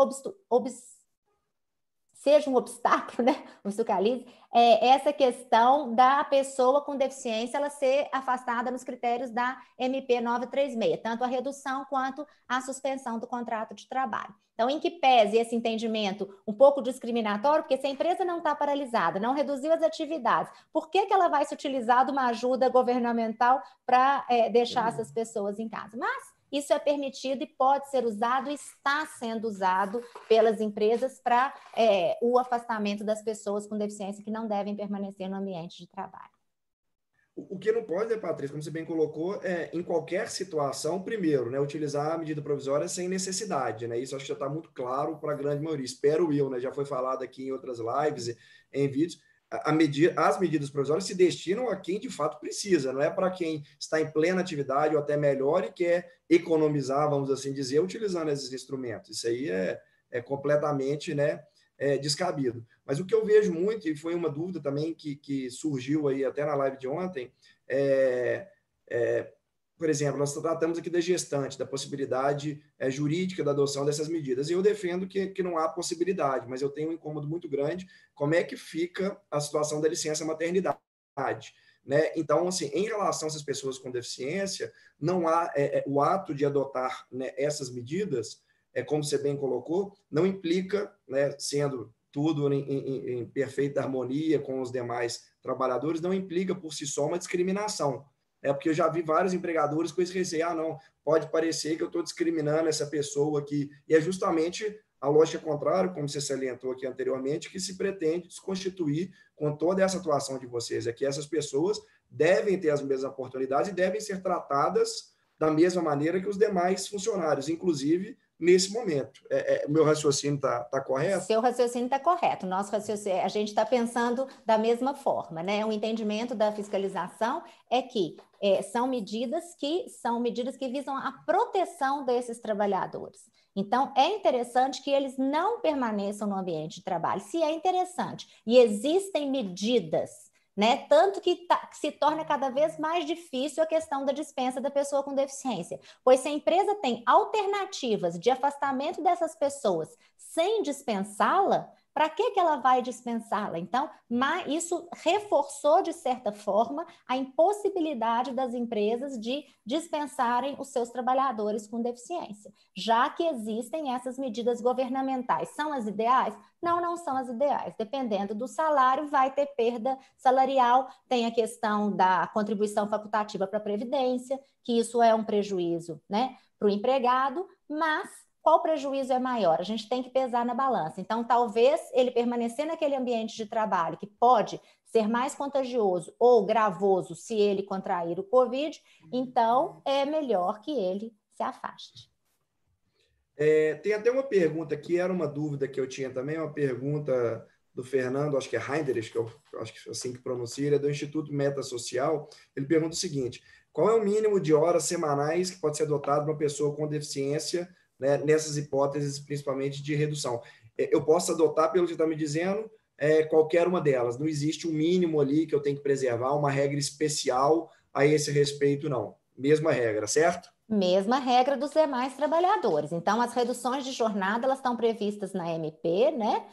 seja um obstáculo, né? Obstaculize essa questão da pessoa com deficiência ela ser afastada nos critérios da MP 936, tanto a redução quanto a suspensão do contrato de trabalho. Então, em que pese esse entendimento um pouco discriminatório, porque se a empresa não está paralisada, não reduziu as atividades, por que ela vai se utilizar de uma ajuda governamental para deixar essas pessoas em casa? Mas isso é permitido e pode ser usado, e está sendo usado pelas empresas para o afastamento das pessoas com deficiência que não devem permanecer no ambiente de trabalho. O que não pode, Patrícia, como você bem colocou, em qualquer situação, primeiro, né, utilizar a medida provisória sem necessidade, né? Isso acho que já está muito claro para a grande maioria. Espero eu, né? Já foi falado aqui em outras lives, em vídeos. As medidas provisórias se destinam a quem de fato precisa, não é para quem está em plena atividade ou até melhor e quer economizar, vamos assim dizer, utilizando esses instrumentos. Isso aí é completamente, né, descabido. Mas o que eu vejo muito, e foi uma dúvida também que surgiu aí até na live de ontem, por exemplo, nós tratamos aqui da gestante, da possibilidade jurídica da adoção dessas medidas, e eu defendo que não há possibilidade, mas eu tenho um incômodo muito grande, como é que fica a situação da licença maternidade, né? Então, assim, em relação a essas pessoas com deficiência, não há o ato de adotar, né, essas medidas, como você bem colocou, não implica, né, sendo tudo em perfeita harmonia com os demais trabalhadores, não implica por si só uma discriminação. Porque eu já vi vários empregadores com esse receio, não, pode parecer que eu estou discriminando essa pessoa aqui, e é justamente a lógica contrária, como você salientou aqui anteriormente, que se pretende desconstituir com toda essa atuação de vocês, é que essas pessoas devem ter as mesmas oportunidades e devem ser tratadas da mesma maneira que os demais funcionários, inclusive nesse momento. O meu raciocínio está correto? Seu raciocínio está correto. Nosso raciocínio, a gente está pensando da mesma forma, né? O entendimento da fiscalização é que são medidas que visam a proteção desses trabalhadores. Então, é interessante que eles não permaneçam no ambiente de trabalho. Se é interessante e existem medidas, né? Tanto que se torna cada vez mais difícil a questão da dispensa da pessoa com deficiência. Pois se a empresa tem alternativas de afastamento dessas pessoas sem dispensá-la, para que ela vai dispensá-la? Então, isso reforçou, de certa forma, a impossibilidade das empresas de dispensarem os seus trabalhadores com deficiência, já que existem essas medidas governamentais. São as ideais? Não são as ideais. Dependendo do salário, vai ter perda salarial, tem a questão da contribuição facultativa para a Previdência, que isso é um prejuízo, né, para o empregado, mas qual prejuízo é maior? A gente tem que pesar na balança. Então, talvez ele permanecer naquele ambiente de trabalho, que pode ser mais contagioso ou gravoso se ele contrair o Covid, então é melhor que ele se afaste. Tem até uma pergunta que era uma dúvida que eu tinha também, uma pergunta do Fernando, acho que é Heinderich, que eu acho que é assim que pronuncia, ele é do Instituto Meta Social. Ele pergunta o seguinte: qual é o mínimo de horas semanais que pode ser adotado para uma pessoa com deficiência, né, nessas hipóteses, principalmente de redução? Eu posso adotar, pelo que você está me dizendo, qualquer uma delas. Não existe um mínimo ali que eu tenho que preservar, uma regra especial a esse respeito, não. Mesma regra, certo? Mesma regra dos demais trabalhadores. Então, as reduções de jornada elas estão previstas na MP, né?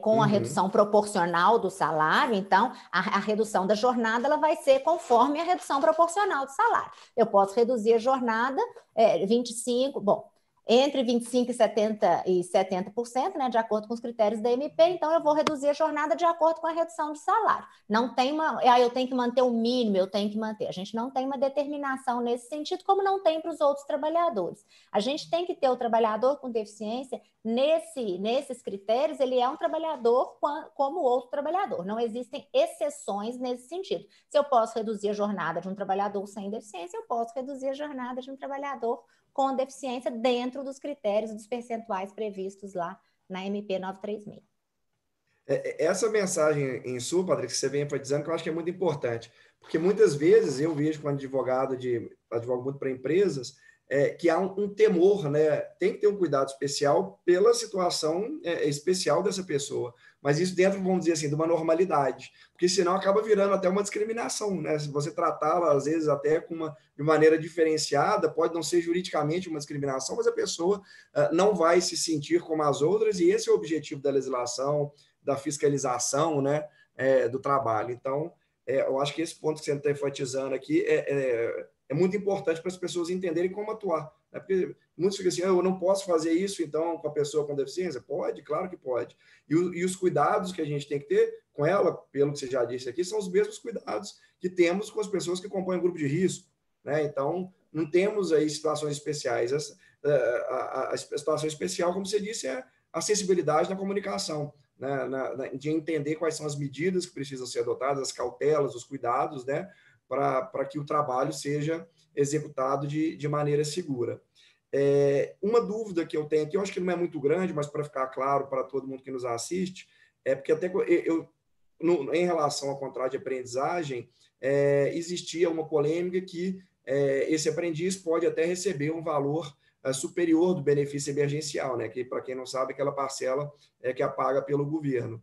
Com a redução proporcional do salário. Então, a redução da jornada ela vai ser conforme a redução proporcional do salário. Eu posso reduzir a jornada 25%, bom, entre 25% e 70%, né, de acordo com os critérios da MP, então eu vou reduzir a jornada de acordo com a redução de salário. Não tem eu tenho que manter o mínimo, eu tenho que manter. A gente não tem uma determinação nesse sentido, como não tem para os outros trabalhadores. A gente tem que ter o trabalhador com deficiência, nesses critérios, ele é um trabalhador como outro trabalhador. Não existem exceções nesse sentido. Se eu posso reduzir a jornada de um trabalhador sem deficiência, eu posso reduzir a jornada de um trabalhador com deficiência dentro dos critérios dos percentuais previstos lá na MP 936. Essa mensagem em sua, Patrick, que você vem enfatizando, que eu acho que é muito importante, porque muitas vezes eu vejo quando advogo muito para empresas, que há um temor, né? Tem que ter um cuidado especial pela situação especial dessa pessoa, mas isso dentro, vamos dizer assim, de uma normalidade, porque senão acaba virando até uma discriminação, né? Se você tratá-la, às vezes, até de maneira diferenciada, pode não ser juridicamente uma discriminação, mas a pessoa não vai se sentir como as outras, e esse é o objetivo da legislação, da fiscalização, né, do trabalho. Então, eu acho que esse ponto que você está enfatizando aqui é muito importante para as pessoas entenderem como atuar. Né? Porque muitos ficam assim, eu não posso fazer isso, então, com a pessoa com deficiência? Pode, claro que pode. E os cuidados que a gente tem que ter com ela, pelo que você já disse aqui, são os mesmos cuidados que temos com as pessoas que compõem o grupo de risco. Né? Então, não temos aí situações especiais. A situação especial, como você disse, é a sensibilidade na comunicação. Né, de entender quais são as medidas que precisam ser adotadas, as cautelas, os cuidados, né, para que o trabalho seja executado de maneira segura. Uma dúvida que eu tenho aqui, eu acho que não é muito grande, mas para ficar claro para todo mundo que nos assiste, porque até em relação ao contrato de aprendizagem, existia uma polêmica que esse aprendiz pode até receber um valor superior do benefício emergencial, né? Que, para quem não sabe, aquela parcela que é paga pelo governo.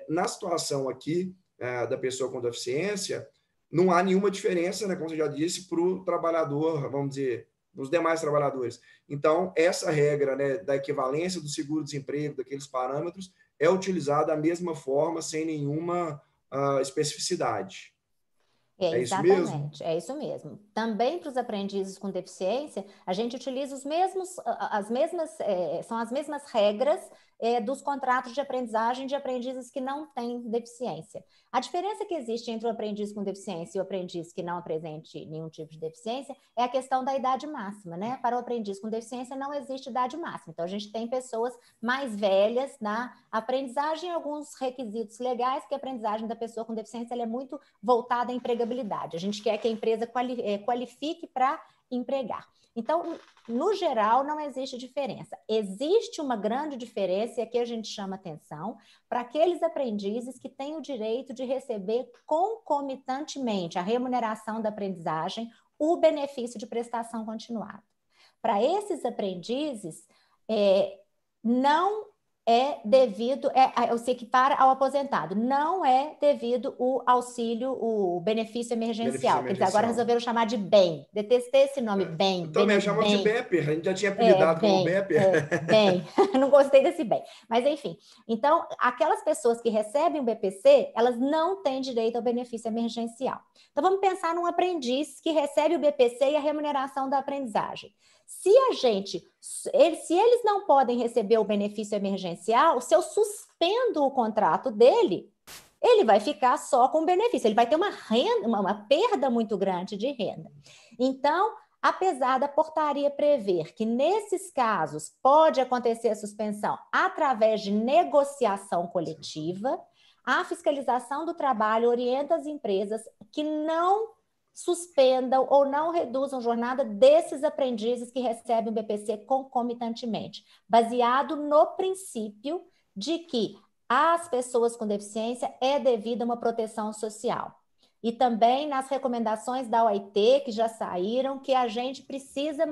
Na situação aqui da pessoa com deficiência, não há nenhuma diferença, né, como você já disse, para o trabalhador, vamos dizer, os demais trabalhadores. Então, essa regra, né, da equivalência do seguro-desemprego, daqueles parâmetros, é utilizada da mesma forma, sem nenhuma especificidade. Isso mesmo? Exatamente, é isso mesmo. Também para os aprendizes com deficiência, a gente utiliza são as mesmas regras dos contratos de aprendizagem de aprendizes que não têm deficiência. A diferença que existe entre o aprendiz com deficiência e o aprendiz que não apresente nenhum tipo de deficiência é a questão da idade máxima, né? Para o aprendiz com deficiência não existe idade máxima. Então, a gente tem pessoas mais velhas na aprendizagem, alguns requisitos legais, que a aprendizagem da pessoa com deficiência ela é muito voltada à empregabilidade. A gente quer que a empresa qualifique para empregar. Então, no geral, não existe diferença. Existe uma grande diferença, e aqui a gente chama atenção, para aqueles aprendizes que têm o direito de receber concomitantemente a remuneração da aprendizagem, o benefício de prestação continuada. Para esses aprendizes, não é devido, se equipara ao aposentado, não é devido o auxílio, o benefício emergencial, que eles agora resolveram chamar de BEM. Detestei esse nome, BEM. Também chamamos de BEPER, a gente já tinha apelidado como BEPER. BEM, não gostei desse BEM. Mas, enfim, então, aquelas pessoas que recebem o BPC, elas não têm direito ao benefício emergencial. Então, vamos pensar num aprendiz que recebe o BPC e a remuneração da aprendizagem. Se eles não podem receber o benefício emergencial, se eu suspendo o contrato dele, ele vai ficar só com o benefício, ele vai ter uma perda muito grande de renda. Então, apesar da portaria prever que nesses casos pode acontecer a suspensão através de negociação coletiva, a fiscalização do trabalho orienta as empresas que não suspendam ou não reduzam jornada desses aprendizes que recebem o BPC concomitantemente, baseado no princípio de que às pessoas com deficiência é devida uma proteção social. E também nas recomendações da OIT, que já saíram, que a gente precisa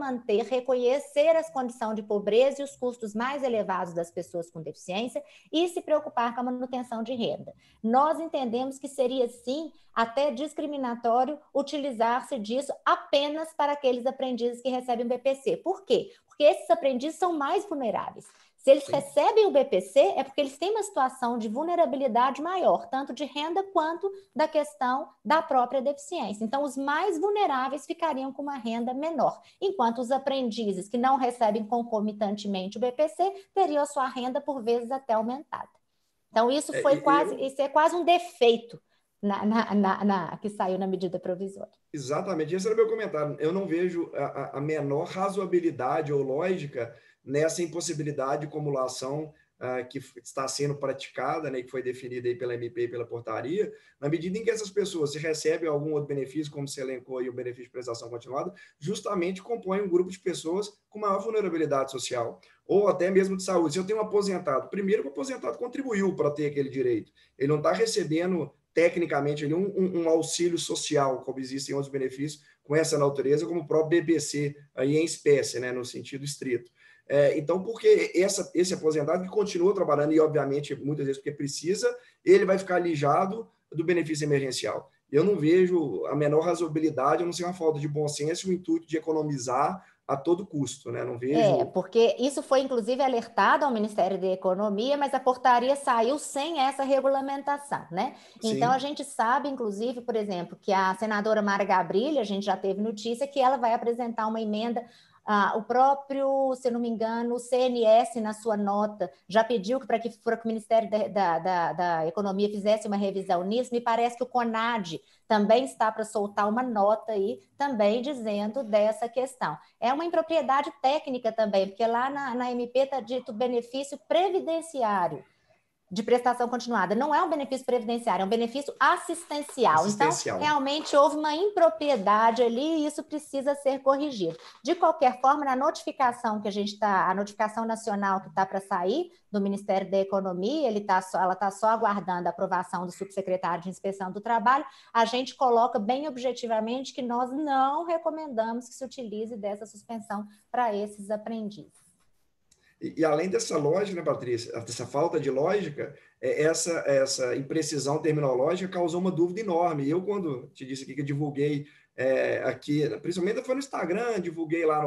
reconhecer as condições de pobreza e os custos mais elevados das pessoas com deficiência e se preocupar com a manutenção de renda. Nós entendemos que seria, sim, até discriminatório utilizar-se disso apenas para aqueles aprendizes que recebem o BPC. Por quê? Porque esses aprendizes são mais vulneráveis. Se eles recebem o BPC, é porque eles têm uma situação de vulnerabilidade maior, tanto de renda quanto da questão da própria deficiência. Então, os mais vulneráveis ficariam com uma renda menor, enquanto os aprendizes que não recebem concomitantemente o BPC teriam a sua renda, por vezes, até aumentada. Então, isso é quase um defeito que saiu na medida provisória. Exatamente, esse era o meu comentário. Eu não vejo a menor razoabilidade ou lógica nessa impossibilidade de acumulação que está sendo praticada, né, que foi definida aí pela MP e pela portaria, na medida em que essas pessoas se recebem algum outro benefício, como se elencou aí o benefício de prestação continuada, justamente compõe um grupo de pessoas com maior vulnerabilidade social, ou até mesmo de saúde. Se eu tenho um aposentado, primeiro que o aposentado contribuiu para ter aquele direito, ele não está recebendo tecnicamente ali um auxílio social, como existem outros benefícios com essa natureza, como o próprio BPC aí em espécie, né, no sentido estrito. Então, porque esse aposentado que continua trabalhando, e obviamente, muitas vezes porque precisa, ele vai ficar alijado do benefício emergencial. Eu não vejo a menor razoabilidade, a não ser uma falta de bom senso, o intuito de economizar a todo custo, né? Não vejo... Porque isso foi, inclusive, alertado ao Ministério da Economia, mas a portaria saiu sem essa regulamentação, né? Então, a gente sabe, inclusive, por exemplo, que a senadora Mara Gabrilli, a gente já teve notícia que ela vai apresentar uma emenda. O próprio, se não me engano, o CNS, na sua nota, já pediu para que o Ministério da Economia fizesse uma revisão nisso. Me parece que o CONAD também está para soltar uma nota aí, também dizendo dessa questão. É uma impropriedade técnica também, porque lá na MP está dito benefício previdenciário de prestação continuada. Não é um benefício previdenciário, é um benefício assistencial. Então, realmente houve uma impropriedade ali e isso precisa ser corrigido. De qualquer forma, na notificação que a notificação nacional que está para sair do Ministério da Economia, ela está só aguardando a aprovação do subsecretário de Inspeção do Trabalho, a gente coloca bem objetivamente que nós não recomendamos que se utilize dessa suspensão para esses aprendizes. E além dessa lógica, né, Patrícia, dessa falta de lógica, essa imprecisão terminológica causou uma dúvida enorme. Eu, quando te disse aqui que eu divulguei aqui, principalmente foi no Instagram, divulguei lá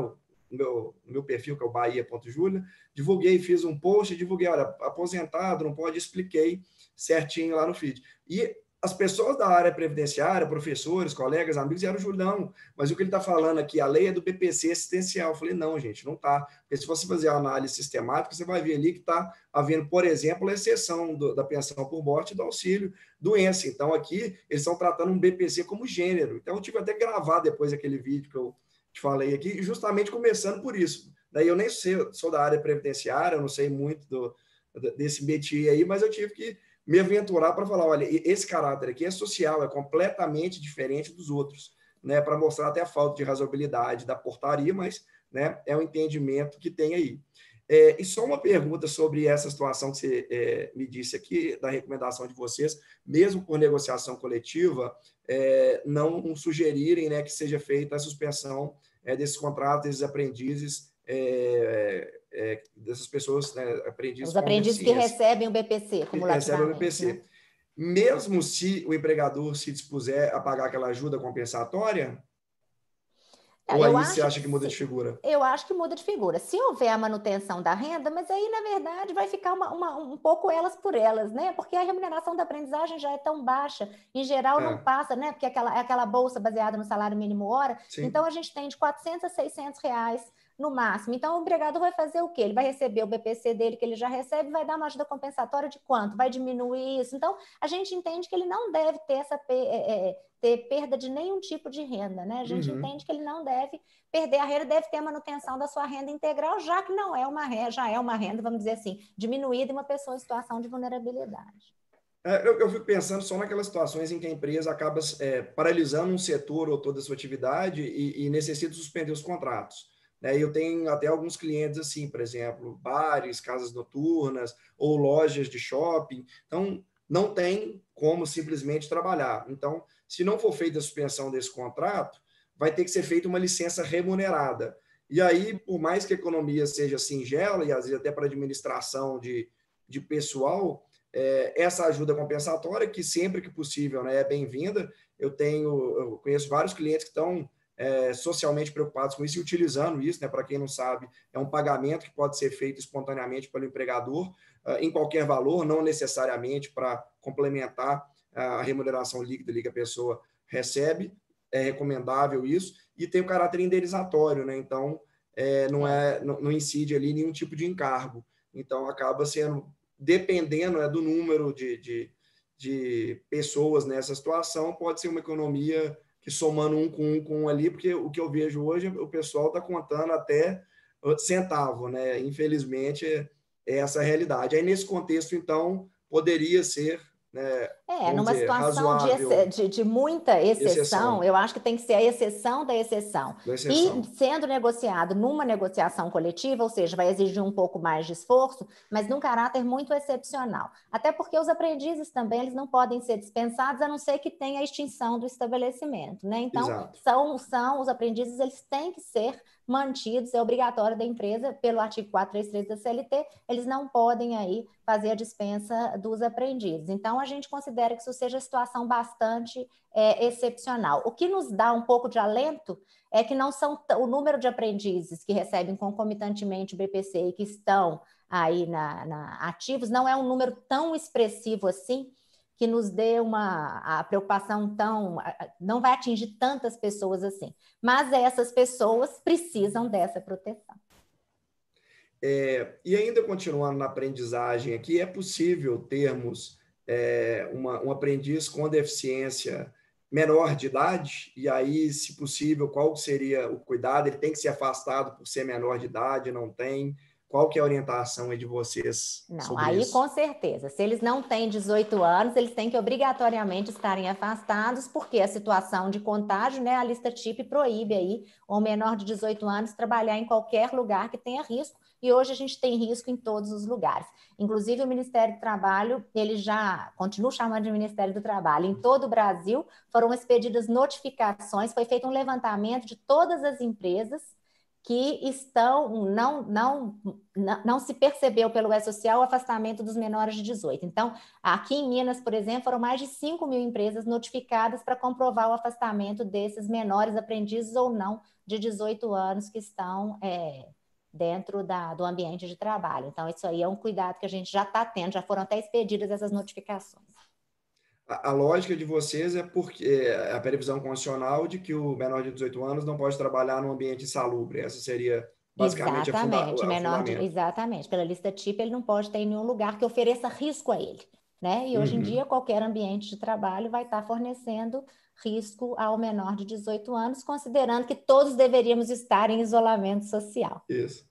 no meu perfil, que é o bahia.julia, divulguei, fiz um post, divulguei, olha, aposentado, não pode, expliquei certinho lá no feed. E as pessoas da área previdenciária, professores, colegas, amigos, eram Julião, mas o que ele está falando aqui, a lei é do BPC assistencial. Eu falei, não, gente, não está. Porque se você fazer a análise sistemática, você vai ver ali que está havendo, por exemplo, a exceção da pensão por morte e do auxílio doença. Então, aqui, eles estão tratando um BPC como gênero. Então, eu tive até que gravar depois aquele vídeo que eu te falei aqui, justamente começando por isso. Daí eu nem sei, sou da área previdenciária, eu não sei muito desse métier aí, mas eu tive que me aventurar para falar, olha, esse caráter aqui é social, é completamente diferente dos outros, né, para mostrar até a falta de razoabilidade da portaria, mas, né, é um entendimento que tem aí. E só uma pergunta sobre essa situação que você me disse aqui, da recomendação de vocês, mesmo por negociação coletiva, não sugerirem, né, que seja feita a suspensão desses contratos, desses aprendizes, dessas pessoas, né, aprendizes os aprendizes que recebem o BPC cumulativamente. Mesmo se o empregador se dispuser a pagar aquela ajuda compensatória, ou aí você acha que muda de figura? Eu acho que muda de figura. Se houver a manutenção da renda, mas aí, na verdade, vai ficar um pouco elas por elas, né? Porque a remuneração da aprendizagem já é tão baixa, em geral não passa, né? Porque aquela bolsa baseada no salário mínimo hora, então a gente tem de 400 a 600 reais no máximo. Então, o empregador vai fazer o quê? Ele vai receber o BPC dele, que ele já recebe, vai dar uma ajuda compensatória de quanto? Vai diminuir isso? Então, a gente entende que ele não deve ter ter perda de nenhum tipo de renda, né? A gente entende que ele não deve perder a renda, deve ter a manutenção da sua renda integral, já que não é uma renda, já é uma renda, vamos dizer assim, diminuída e uma pessoa em situação de vulnerabilidade. Eu fico pensando só naquelas situações em que a empresa acaba paralisando um setor ou toda a sua atividade e necessita suspender os contratos. Eu tenho até alguns clientes assim, por exemplo, bares, casas noturnas ou lojas de shopping. Então, não tem como simplesmente trabalhar. Então, se não for feita a suspensão desse contrato, vai ter que ser feita uma licença remunerada. E aí, por mais que a economia seja singela, e às vezes até para administração de pessoal, essa ajuda compensatória, que sempre que possível, né, é bem-vinda. Eu conheço vários clientes que estão socialmente preocupados com isso e utilizando isso, né? Para quem não sabe, é um pagamento que pode ser feito espontaneamente pelo empregador, em qualquer valor, não necessariamente para complementar a remuneração líquida que a pessoa recebe, é recomendável isso, e tem o caráter indenizatório, né? Então, não incide ali nenhum tipo de encargo. Então, acaba sendo, dependendo do número de pessoas nessa situação, pode ser uma economia que somando um com um ali, porque o que eu vejo hoje, o pessoal está contando até centavo, né? Infelizmente, essa realidade. Aí, nesse contexto, então, poderia ser, né, numa dizer, situação de muita exceção, eu acho que tem que ser a exceção da exceção. E sendo negociado numa negociação coletiva, ou seja, vai exigir um pouco mais de esforço, mas num caráter muito excepcional. Até porque os aprendizes também, eles não podem ser dispensados, a não ser que tenha a extinção do estabelecimento, né? Então, são os aprendizes, eles têm que ser mantidos, é obrigatório da empresa, pelo artigo 433 da CLT, eles não podem aí fazer a dispensa dos aprendizes. Então, a gente considera que isso seja situação bastante excepcional. O que nos dá um pouco de alento é que não são o número de aprendizes que recebem concomitantemente o BPC e que estão aí ativos, não é um número tão expressivo assim, que nos dê a preocupação não vai atingir tantas pessoas assim. Mas essas pessoas precisam dessa proteção. E ainda continuando na aprendizagem aqui, é possível termos um aprendiz com deficiência menor de idade? E aí, se possível, qual seria o cuidado? Ele tem que ser afastado por ser menor de idade? Não tem? Qual que é a orientação aí de vocês sobre aí, isso? Com certeza. Se eles não têm 18 anos, eles têm que obrigatoriamente estarem afastados, porque a situação de contágio, né, a lista TIP proíbe aí o menor de 18 anos trabalhar em qualquer lugar que tenha risco, e hoje a gente tem risco em todos os lugares. Inclusive, o Ministério do Trabalho, ele já continua chamando de Ministério do Trabalho. Em todo o Brasil, foram expedidas notificações, foi feito um levantamento de todas as empresas que não se percebeu pelo E-Social o afastamento dos menores de 18. Então, aqui em Minas, por exemplo, foram mais de 5.000 empresas notificadas para comprovar o afastamento desses menores aprendizes ou não de 18 anos que estão dentro do ambiente de trabalho. Então, isso aí é um cuidado que a gente já está tendo, já foram até expedidas essas notificações. A lógica de vocês é porque a previsão constitucional de que o menor de 18 anos não pode trabalhar no ambiente insalubre. Essa seria basicamente Exatamente. Pela lista TIP, ele não pode ter em nenhum lugar que ofereça risco a ele, né? E hoje em dia, qualquer ambiente de trabalho vai estar fornecendo risco ao menor de 18 anos, considerando que todos deveríamos estar em isolamento social. Isso.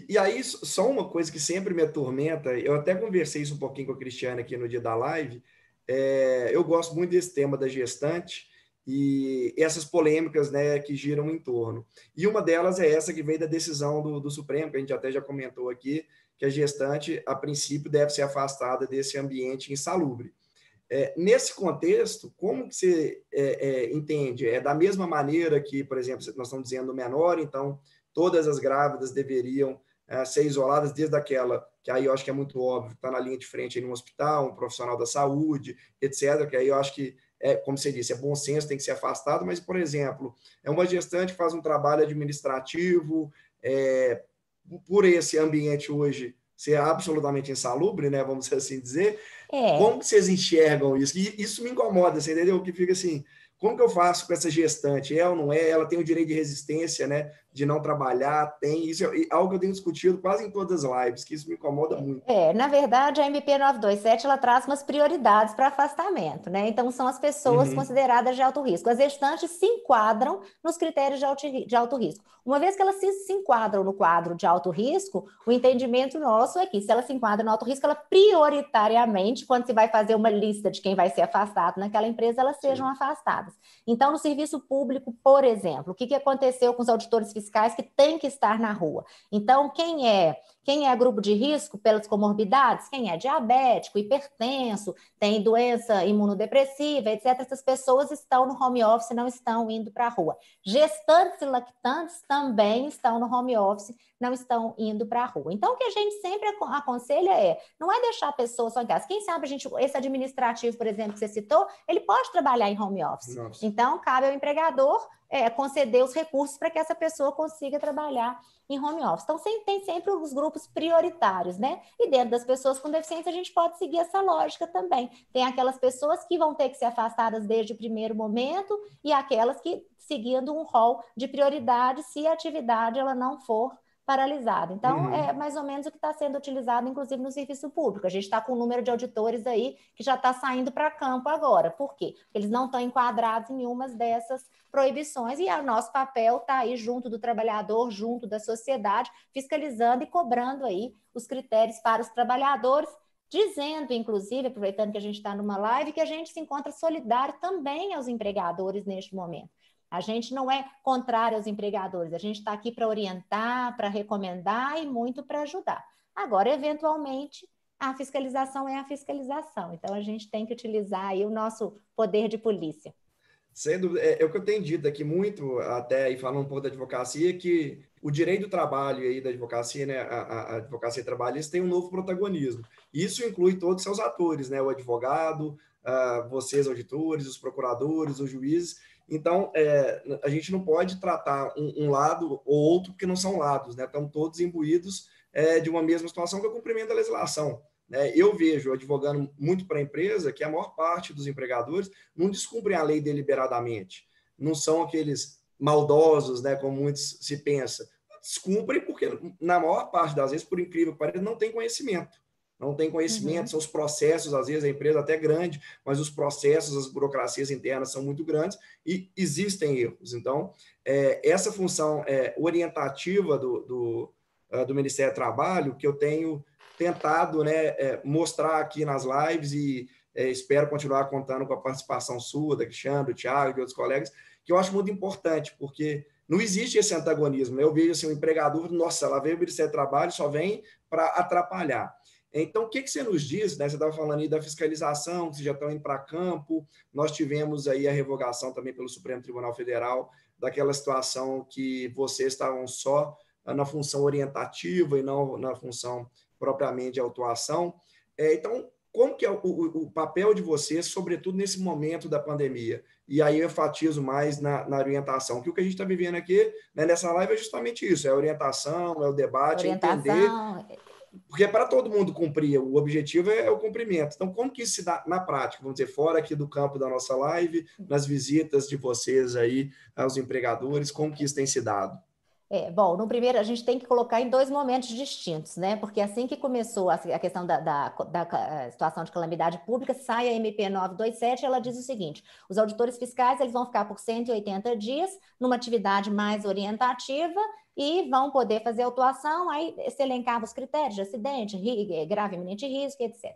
E aí, só uma coisa que sempre me atormenta, eu até conversei isso um pouquinho com a Cristiane aqui no dia da live, eu gosto muito desse tema da gestante e essas polêmicas, né, que giram em torno. E uma delas é essa que veio da decisão do Supremo, que a gente até já comentou aqui, que a gestante, a princípio, deve ser afastada desse ambiente insalubre. Nesse contexto, como que você entende? É da mesma maneira que, por exemplo, nós estamos dizendo menor, então todas as grávidas deveriam ser isoladas, desde aquela, que aí eu acho que é muito óbvio, está na linha de frente em um hospital, um profissional da saúde, etc., que aí eu acho que, como você disse, é bom senso, tem que ser afastado, mas, por exemplo, é uma gestante que faz um trabalho administrativo, por esse ambiente hoje ser absolutamente insalubre, né, vamos assim dizer, como vocês enxergam isso? E isso me incomoda, você entendeu? Que fica assim, como que eu faço com essa gestante? É ou não é? Ela tem o direito de resistência, né? De não trabalhar, tem isso. É algo que eu tenho discutido quase em todas as lives, que isso me incomoda muito. Na verdade, a MP 927 ela traz umas prioridades para afastamento, né? Então, são as pessoas consideradas de alto risco. As gestantes se enquadram nos critérios de alto risco. Uma vez que elas se enquadram no quadro de alto risco, o entendimento nosso é que, se ela se enquadra no alto risco, ela prioritariamente, quando se vai fazer uma lista de quem vai ser afastado naquela empresa, elas sejam afastadas. Então, no serviço público, por exemplo, o que aconteceu com os auditores fiscais que têm que estar na rua? Então, quem é grupo de risco pelas comorbidades? Quem é diabético, hipertenso, tem doença imunodepressiva, etc. Essas pessoas estão no home office, não estão indo para a rua. Gestantes e lactantes também estão no home office, não estão indo para a rua. Então, o que a gente sempre aconselha não é deixar a pessoa só em casa. Quem sabe esse administrativo, por exemplo, que você citou, ele pode trabalhar em home office. Nossa. Então, cabe ao empregador conceder os recursos para que essa pessoa consiga trabalhar em home office. Então, tem sempre os grupos prioritários, né? E dentro das pessoas com deficiência, a gente pode seguir essa lógica também. Tem aquelas pessoas que vão ter que ser afastadas desde o primeiro momento e aquelas que, seguindo um rol de prioridade, se a atividade ela não for paralisado. Então, é mais ou menos o que está sendo utilizado, inclusive, no serviço público. A gente está com um número de auditores aí que já está saindo para campo agora. Por quê? Eles não estão enquadrados em nenhuma dessas proibições e o nosso papel está aí junto do trabalhador, junto da sociedade, fiscalizando e cobrando aí os critérios para os trabalhadores, dizendo, inclusive, aproveitando que a gente está numa live, que a gente se encontra solidário também aos empregadores neste momento. A gente não é contrário aos empregadores, a gente está aqui para orientar, para recomendar e muito para ajudar. Agora, eventualmente, a fiscalização é a fiscalização, então a gente tem que utilizar aí o nosso poder de polícia. Sendo, é o que eu tenho dito aqui muito, até aí falando um pouco da advocacia, que o direito do trabalho aí da advocacia, né, a advocacia trabalhista tem um novo protagonismo. Isso inclui todos os seus atores, né, o advogado, vocês auditores, os procuradores, os juízes. Então, a gente não pode tratar um lado ou outro porque não são lados, né? Estão todos imbuídos de uma mesma situação que é o cumprimento da legislação. Eu vejo, advogando muito para a empresa, que a maior parte dos empregadores não descumprem a lei deliberadamente. Não são aqueles maldosos, né, como muitos se pensa. Descumprem porque, na maior parte das vezes, por incrível que pareça, não tem conhecimento. Não tem conhecimento, são os processos, às vezes a empresa até é grande, mas os processos, as burocracias internas são muito grandes e existem erros. Então, essa função orientativa do Ministério do Trabalho, que eu tenho tentado, né, mostrar aqui nas lives e espero continuar contando com a participação sua, da Cristiano, do Thiago e de outros colegas, que eu acho muito importante, porque não existe esse antagonismo. Né? Eu vejo assim, o empregador, nossa, lá vem o Ministério do Trabalho, só vem para atrapalhar. Então, o que você nos diz, né? Você estava falando aí da fiscalização, que vocês já estão indo para campo, nós tivemos aí a revogação também pelo Supremo Tribunal Federal, daquela situação que vocês estavam só na função orientativa e não na função propriamente de autuação. Então, como que é o papel de vocês, sobretudo nesse momento da pandemia? E aí eu enfatizo mais na orientação, que o que a gente está vivendo aqui, né, nessa live é justamente isso, é a orientação, é o debate, é entender, porque para todo mundo cumprir, o objetivo é o cumprimento. Então, como que isso se dá na prática? Vamos dizer, fora aqui do campo da nossa live, nas visitas de vocês aí aos empregadores, como que isso tem se dado? Bom, no primeiro a gente tem que colocar em dois momentos distintos, né? Porque assim que começou a questão da situação de calamidade pública, sai a MP 927, ela diz o seguinte: os auditores fiscais eles vão ficar por 180 dias numa atividade mais orientativa e vão poder fazer autuação, aí se elencava os critérios de acidente, grave iminente risco, etc.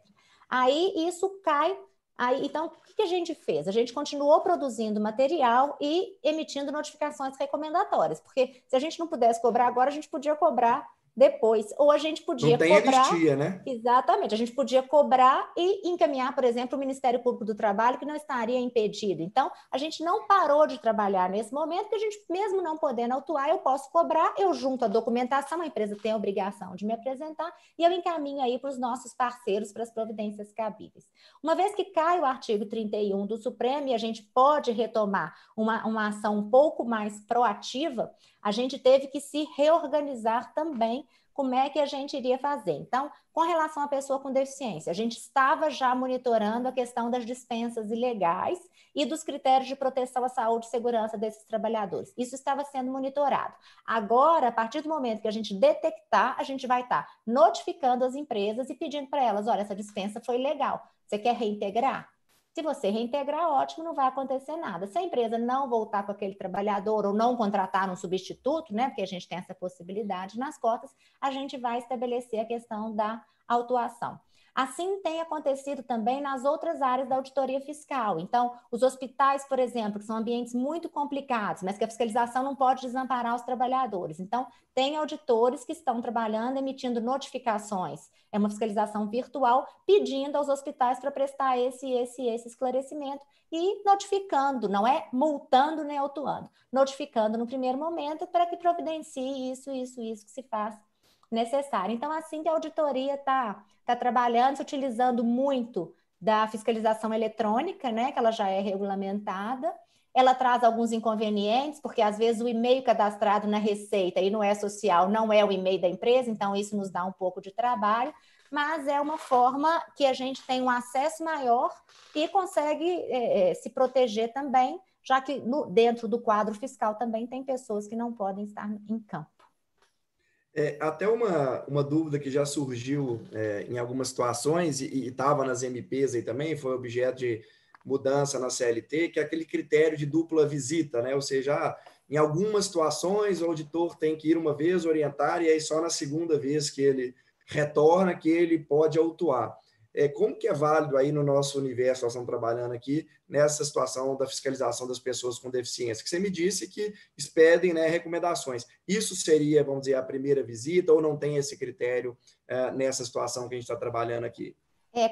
Aí isso cai. Aí, então, o que a gente fez? A gente continuou produzindo material e emitindo notificações recomendatórias, porque se a gente não pudesse cobrar agora, a gente podia cobrar depois, ou a gente podia cobrar... Não tem cobrar... anistia, né? Exatamente, a gente podia cobrar e encaminhar, por exemplo, o Ministério Público do Trabalho, que não estaria impedido. Então, a gente não parou de trabalhar nesse momento, que a gente, mesmo não podendo autuar, eu posso cobrar, eu junto a documentação, a empresa tem a obrigação de me apresentar, e eu encaminho aí para os nossos parceiros para as providências cabíveis. Uma vez que cai o artigo 31 do Supremo e a gente pode retomar uma ação um pouco mais proativa, a gente teve que se reorganizar também como é que a gente iria fazer. Então, com relação à pessoa com deficiência, a gente estava já monitorando a questão das dispensas ilegais e dos critérios de proteção à saúde e segurança desses trabalhadores. Isso estava sendo monitorado. Agora, a partir do momento que a gente detectar, a gente vai estar notificando as empresas e pedindo para elas, olha, essa dispensa foi ilegal, você quer reintegrar? Se você reintegrar, ótimo, não vai acontecer nada. Se a empresa não voltar com aquele trabalhador ou não contratar um substituto, né, porque a gente tem essa possibilidade nas cotas, a gente vai estabelecer a questão da autuação. Assim tem acontecido também nas outras áreas da auditoria fiscal. Então, os hospitais, por exemplo, que são ambientes muito complicados, mas que a fiscalização não pode desamparar os trabalhadores. Então, tem auditores que estão trabalhando, emitindo notificações. É uma fiscalização virtual, pedindo aos hospitais para prestar esse esclarecimento e notificando, não é multando nem autuando, notificando no primeiro momento para que providencie isso que se faz necessário. Então, assim que a auditoria está trabalhando, se utilizando muito da fiscalização eletrônica, né, que ela já é regulamentada, ela traz alguns inconvenientes, porque às vezes o e-mail cadastrado na Receita e no E-Social não é o e-mail da empresa, então isso nos dá um pouco de trabalho, mas é uma forma que a gente tem um acesso maior e consegue se proteger também, já que dentro do quadro fiscal também tem pessoas que não podem estar em campo. Até uma dúvida que já surgiu em algumas situações e estava nas MPs aí também, foi objeto de mudança na CLT, que é aquele critério de dupla visita, né? Ou seja, em algumas situações o auditor tem que ir uma vez orientar e aí só na segunda vez que ele retorna que ele pode autuar. Como que é válido aí no nosso universo, nós estamos trabalhando aqui, nessa situação da fiscalização das pessoas com deficiência? Que você me disse que expedem, né, recomendações. Isso seria, vamos dizer, a primeira visita ou não tem esse critério nessa situação que a gente está trabalhando aqui?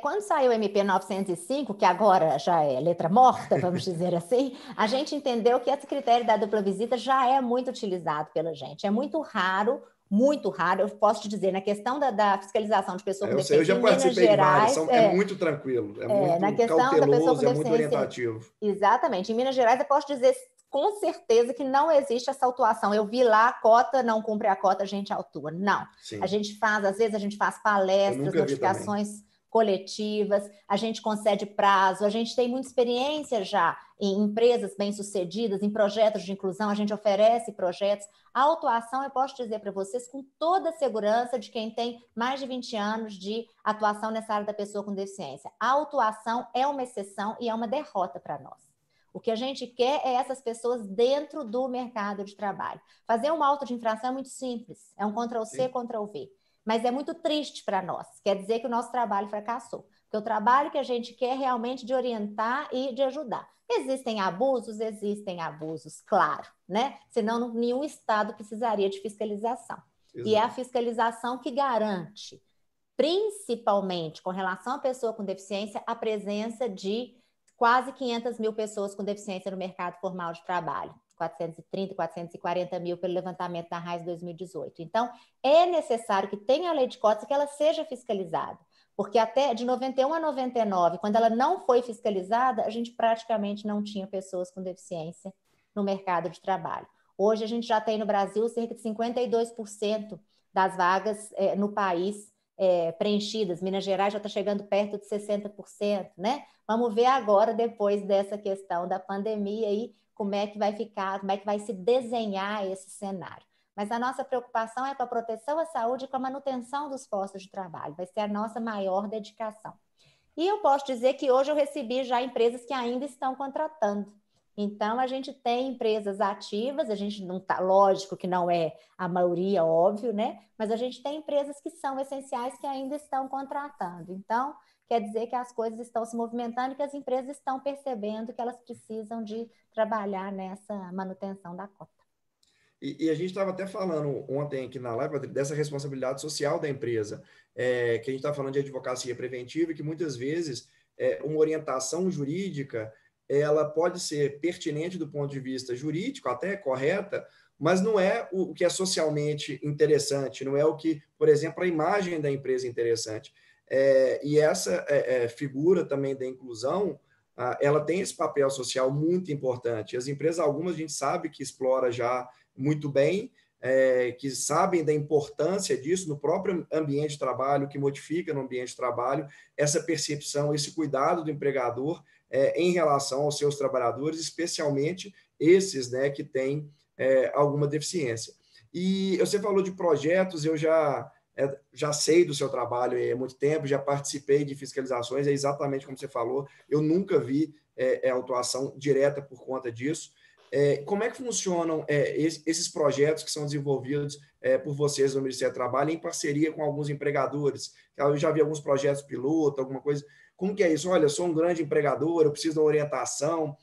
Quando saiu o MP 905, que agora já é letra morta, vamos dizer assim, a gente entendeu que esse critério da dupla visita já é muito utilizado pela gente. É muito raro, eu posso te dizer, na questão da fiscalização de pessoa com Eu sei, eu deficiência já em Minas participei de várias, Gerais, é muito tranquilo, é na muito questão da pessoa com cauteloso, é muito deficiência, orientativo. exatamente, em Minas Gerais eu posso dizer com certeza que não existe essa autuação. Eu vi lá, a cota, não cumpre a cota, a gente autua. Não. Sim. Às vezes a gente faz Eu palestras, nunca vi notificações coletivas, a gente concede prazo, a gente tem muita experiência já em empresas bem-sucedidas, em projetos de inclusão, a gente oferece projetos. A autuação, eu posso dizer para vocês com toda a segurança de quem tem mais de 20 anos de atuação nessa área da pessoa com deficiência. A autuação é uma exceção e é uma derrota para nós. O que a gente quer é essas pessoas dentro do mercado de trabalho. Fazer uma auto de infração é muito simples, é um Ctrl+C, Ctrl+V. Mas é muito triste para nós, quer dizer que o nosso trabalho fracassou. Porque o trabalho que a gente quer é realmente de orientar e de ajudar. Existem abusos, claro, né? Senão nenhum Estado precisaria de fiscalização. Exato. E é a fiscalização que garante, principalmente com relação à pessoa com deficiência, a presença de quase 500 mil pessoas com deficiência no mercado formal de trabalho. 430, 440 mil pelo levantamento da RAIS 2018. Então, é necessário que tenha a lei de cotas e que ela seja fiscalizada. Porque até de 91 a 99, quando ela não foi fiscalizada, a gente praticamente não tinha pessoas com deficiência no mercado de trabalho. Hoje, a gente já tem no Brasil cerca de 52% das vagas no país preenchidas. Minas Gerais já está chegando perto de 60%, né? Vamos ver agora, depois dessa questão da pandemia aí, como é que vai ficar, como é que vai se desenhar esse cenário. Mas a nossa preocupação é com a proteção à saúde e com a manutenção dos postos de trabalho. Vai ser a nossa maior dedicação. E eu posso dizer que hoje eu recebi já empresas que ainda estão contratando. Então, a gente tem empresas ativas, a gente não está, lógico que não é a maioria, óbvio, né? Mas a gente tem empresas que são essenciais que ainda estão contratando. Então, quer dizer que as coisas estão se movimentando e que as empresas estão percebendo que elas precisam de trabalhar nessa manutenção da cota. E a gente estava até falando ontem aqui na live, Patrícia, dessa responsabilidade social da empresa, que a gente está falando de advocacia preventiva e que muitas vezes uma orientação jurídica ela pode ser pertinente do ponto de vista jurídico, até correta, mas não é o que é socialmente interessante, não é o que, por exemplo, a imagem da empresa é interessante. E essa figura também da inclusão, ela tem esse papel social muito importante. As empresas, algumas a gente sabe que explora já muito bem, que sabem da importância disso no próprio ambiente de trabalho, que modifica no ambiente de trabalho, essa percepção, esse cuidado do empregador em relação aos seus trabalhadores, especialmente esses, né, que têm alguma deficiência. E você falou de projetos, eu já sei do seu trabalho há muito tempo, já participei de fiscalizações, é exatamente como você falou, eu nunca vi autuação direta por conta disso. Como é que funcionam esses projetos que são desenvolvidos por vocês no Ministério do Trabalho em parceria com alguns empregadores? Eu já vi alguns projetos piloto, alguma coisa. Como que é isso? Olha, eu sou um grande empregador, eu preciso de uma orientação,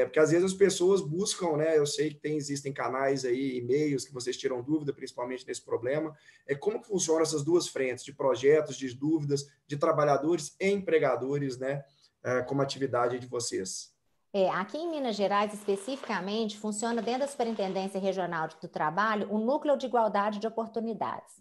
porque às vezes as pessoas buscam, né? Eu sei que existem canais aí, e-mails que vocês tiram dúvida, principalmente nesse problema. Como que funcionam essas duas frentes de projetos, de dúvidas, de trabalhadores e empregadores, né? Como atividade de vocês? Aqui em Minas Gerais, especificamente, funciona dentro da Superintendência Regional do Trabalho o Núcleo de Igualdade de Oportunidades.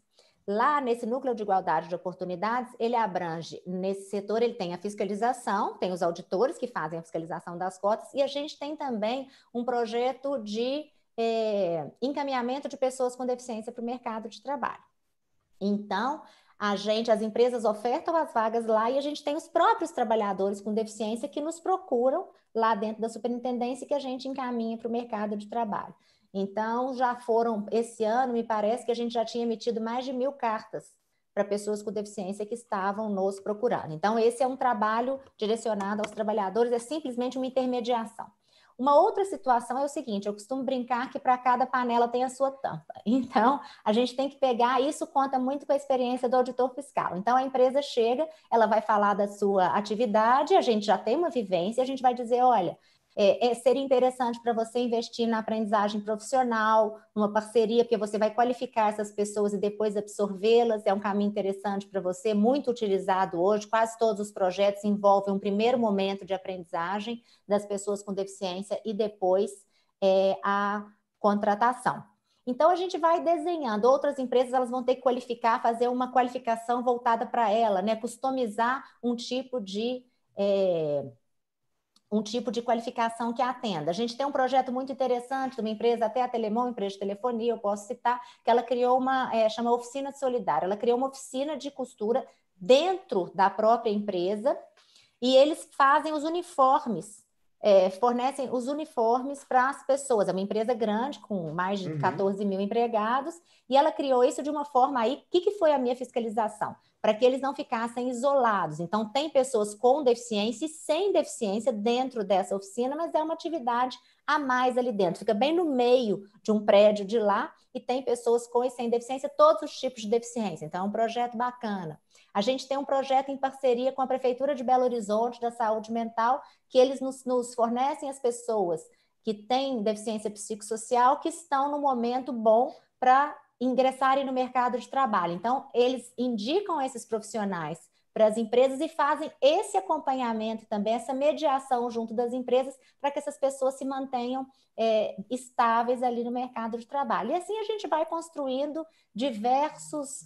Lá, nesse Núcleo de Igualdade de Oportunidades, ele abrange, nesse setor, ele tem a fiscalização, tem os auditores que fazem a fiscalização das cotas, e a gente tem também um projeto de encaminhamento de pessoas com deficiência para o mercado de trabalho. Então, as empresas ofertam as vagas lá e a gente tem os próprios trabalhadores com deficiência que nos procuram lá dentro da superintendência e que a gente encaminha para o mercado de trabalho. Então, já foram, esse ano, me parece que a gente já tinha emitido mais de 1.000 cartas para pessoas com deficiência que estavam nos procurando. Então, esse é um trabalho direcionado aos trabalhadores, é simplesmente uma intermediação. Uma outra situação é o seguinte, eu costumo brincar que para cada panela tem a sua tampa. Então, a gente tem que pegar, isso conta muito com a experiência do auditor fiscal. Então, a empresa chega, ela vai falar da sua atividade, a gente já tem uma vivência, a gente vai dizer, olha, seria interessante para você investir na aprendizagem profissional, numa parceria, porque você vai qualificar essas pessoas e depois absorvê-las, é um caminho interessante para você, muito utilizado hoje, quase todos os projetos envolvem um primeiro momento de aprendizagem das pessoas com deficiência e depois a contratação. Então, a gente vai desenhando, outras empresas elas vão ter que qualificar, fazer uma qualificação voltada para ela, né? Customizar um tipo de qualificação que atenda. A gente tem um projeto muito interessante de uma empresa, até a Telemon, empresa de telefonia, eu posso citar, que ela criou chama Oficina Solidária, ela criou uma oficina de costura dentro da própria empresa e eles fazem os uniformes, fornecem os uniformes para as pessoas. É uma empresa grande, com mais de 14 mil empregados, e ela criou isso de uma forma aí, o que foi a minha fiscalização? Para que eles não ficassem isolados. Então, tem pessoas com deficiência e sem deficiência dentro dessa oficina, mas é uma atividade a mais ali dentro. Fica bem no meio de um prédio de lá e tem pessoas com e sem deficiência, todos os tipos de deficiência. Então, é um projeto bacana. A gente tem um projeto em parceria com a Prefeitura de Belo Horizonte, da Saúde Mental, que eles nos fornecem as pessoas que têm deficiência psicossocial, que estão no momento bom para ingressarem no mercado de trabalho. Então, eles indicam esses profissionais para as empresas e fazem esse acompanhamento também, essa mediação junto das empresas para que essas pessoas se mantenham estáveis ali no mercado de trabalho. E assim a gente vai construindo diversos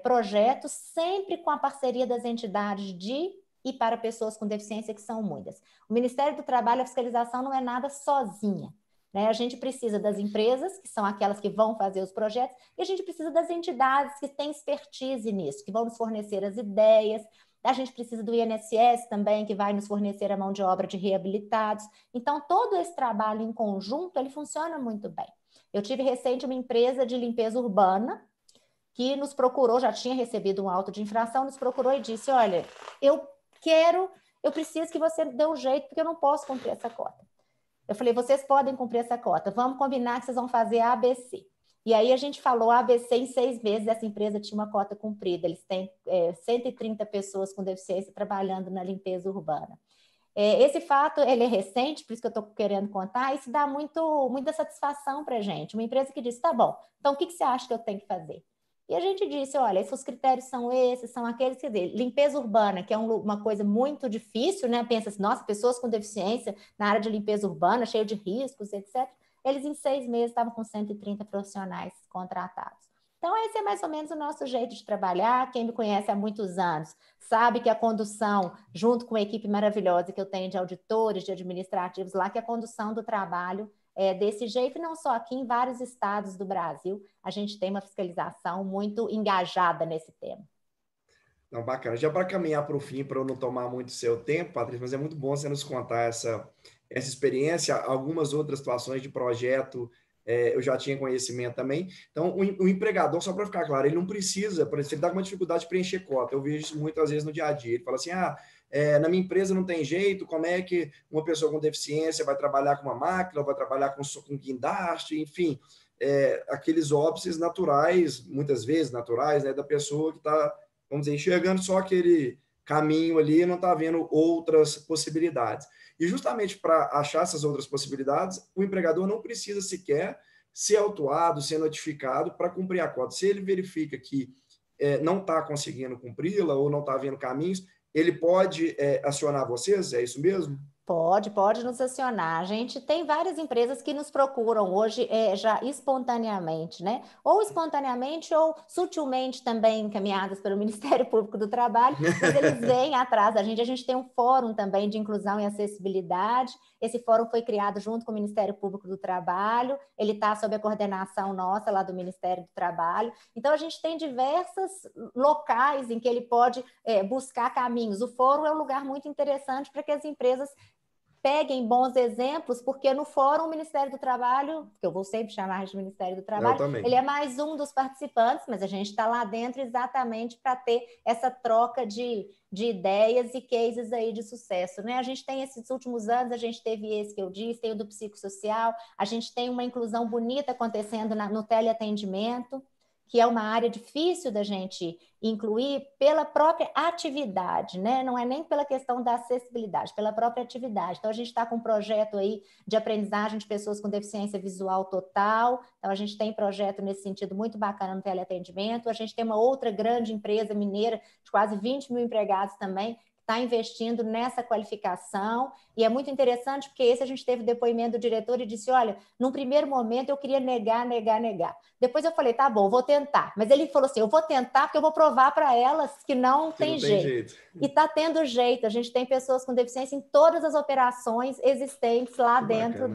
projetos, sempre com a parceria das entidades de e para pessoas com deficiência, que são muitas. O Ministério do Trabalho, a fiscalização não é nada sozinha. A gente precisa das empresas, que são aquelas que vão fazer os projetos, e a gente precisa das entidades que têm expertise nisso, que vão nos fornecer as ideias. A gente precisa do INSS também, que vai nos fornecer a mão de obra de reabilitados. Então, todo esse trabalho em conjunto, ele funciona muito bem. Eu tive recente uma empresa de limpeza urbana que nos procurou, já tinha recebido um auto de infração, nos procurou e disse, olha, eu preciso que você dê um jeito, porque eu não posso cumprir essa cota. Eu falei, vocês podem cumprir essa cota, vamos combinar que vocês vão fazer A, B, C. E aí a gente falou A, B, C, em 6 meses essa empresa tinha uma cota cumprida, eles têm 130 pessoas com deficiência trabalhando na limpeza urbana. Esse fato, ele é recente, por isso que eu estou querendo contar, isso dá muita satisfação para a gente. Uma empresa que diz, tá bom, então o que você acha que eu tenho que fazer? E a gente disse, olha, os critérios são esses, são aqueles, quer dizer, limpeza urbana, que é uma coisa muito difícil, né? Pensa assim, nossa, pessoas com deficiência na área de limpeza urbana, cheio de riscos, etc. Eles em 6 meses estavam com 130 profissionais contratados. Então, esse é mais ou menos o nosso jeito de trabalhar. Quem me conhece há muitos anos sabe que a condução, junto com a equipe maravilhosa que eu tenho de auditores, de administrativos lá, que a condução do trabalho desse jeito, não só aqui, em vários estados do Brasil, a gente tem uma fiscalização muito engajada nesse tema. Não, bacana. Já para caminhar para o fim, para eu não tomar muito seu tempo, Patrícia, mas é muito bom você nos contar essa experiência, algumas outras situações de projeto, eu já tinha conhecimento também. Então, o empregador, só para ficar claro, ele não precisa, por exemplo, ele dá uma dificuldade de preencher cota, eu vejo isso muitas vezes no dia a dia, ele fala assim, na minha empresa não tem jeito, como é que uma pessoa com deficiência vai trabalhar com uma máquina, vai trabalhar com guindaste, enfim, aqueles óbices naturais, muitas vezes naturais, né, da pessoa que está, vamos dizer, enxergando só aquele caminho ali e não está vendo outras possibilidades. E justamente para achar essas outras possibilidades, o empregador não precisa sequer ser autuado, ser notificado para cumprir a cota. Se ele verifica que não está conseguindo cumpri-la ou não está vendo caminhos, ele pode acionar vocês? É isso mesmo? Pode nos acionar. A gente tem várias empresas que nos procuram hoje já espontaneamente, né? Ou espontaneamente ou sutilmente também encaminhadas pelo Ministério Público do Trabalho, mas eles vêm atrás da gente. A gente tem um fórum também de inclusão e acessibilidade. Esse fórum foi criado junto com o Ministério Público do Trabalho, ele está sob a coordenação nossa lá do Ministério do Trabalho. Então, a gente tem diversos locais em que ele pode buscar caminhos. O fórum é um lugar muito interessante para que as empresas peguem bons exemplos, porque no Fórum Ministério do Trabalho, que eu vou sempre chamar de Ministério do Trabalho, ele é mais um dos participantes, mas a gente está lá dentro exatamente para ter essa troca de ideias e cases aí de sucesso, né? A gente tem esses últimos anos, a gente teve esse que eu disse, tem o do psicossocial, a gente tem uma inclusão bonita acontecendo no teleatendimento, que é uma área difícil da gente incluir pela própria atividade, né? Não é nem pela questão da acessibilidade, pela própria atividade. Então, a gente está com um projeto aí de aprendizagem de pessoas com deficiência visual total, então a gente tem projeto nesse sentido muito bacana no teleatendimento, a gente tem uma outra grande empresa mineira de quase 20 mil empregados também, está investindo nessa qualificação, e é muito interessante porque esse a gente teve depoimento do diretor e disse, olha, num primeiro momento eu queria negar. Depois eu falei, tá bom, vou tentar. Mas ele falou assim, eu vou tentar porque eu vou provar para elas que não tem jeito. E está tendo jeito, a gente tem pessoas com deficiência em todas as operações existentes lá dentro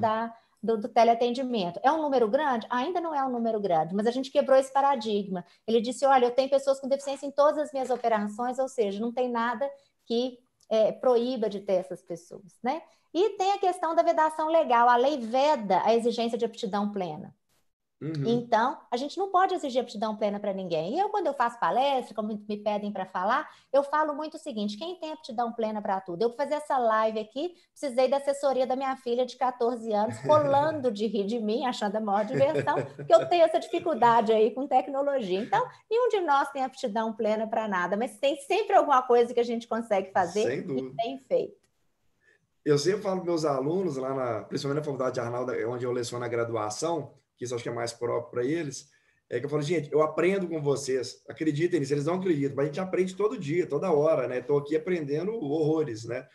do teleatendimento. É um número grande? Ainda não é um número grande, mas a gente quebrou esse paradigma. Ele disse, olha, eu tenho pessoas com deficiência em todas as minhas operações, ou seja, não tem nada que proíba de ter essas pessoas, né? E tem a questão da vedação legal. A lei veda a exigência de aptidão plena. Então, a gente não pode exigir aptidão plena para ninguém. E eu, quando eu faço palestra, como me pedem para falar, eu falo muito o seguinte, quem tem aptidão plena para tudo? Eu, para fazer essa live aqui, precisei da assessoria da minha filha de 14 anos, rolando de rir de mim, achando a maior diversão, porque eu tenho essa dificuldade aí com tecnologia. Então, nenhum de nós tem aptidão plena para nada, mas tem sempre alguma coisa que a gente consegue fazer e tem feito. Eu sempre falo para meus alunos, principalmente na Faculdade de Arnaldo, onde eu leciono a graduação, que isso acho que é mais próprio para eles, que eu falo, gente, eu aprendo com vocês, acreditem nisso, eles não acreditam, mas a gente aprende todo dia, toda hora, né? Estou aqui aprendendo horrores, né?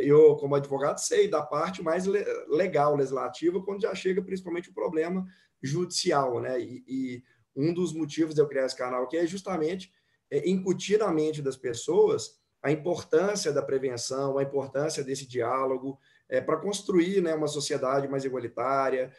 Eu, como advogado, sei da parte mais legal, legislativa, quando já chega principalmente o problema judicial, né? E um dos motivos de eu criar esse canal aqui é justamente incutir na mente das pessoas a importância da prevenção, a importância desse diálogo, para construir, né, uma sociedade mais igualitária,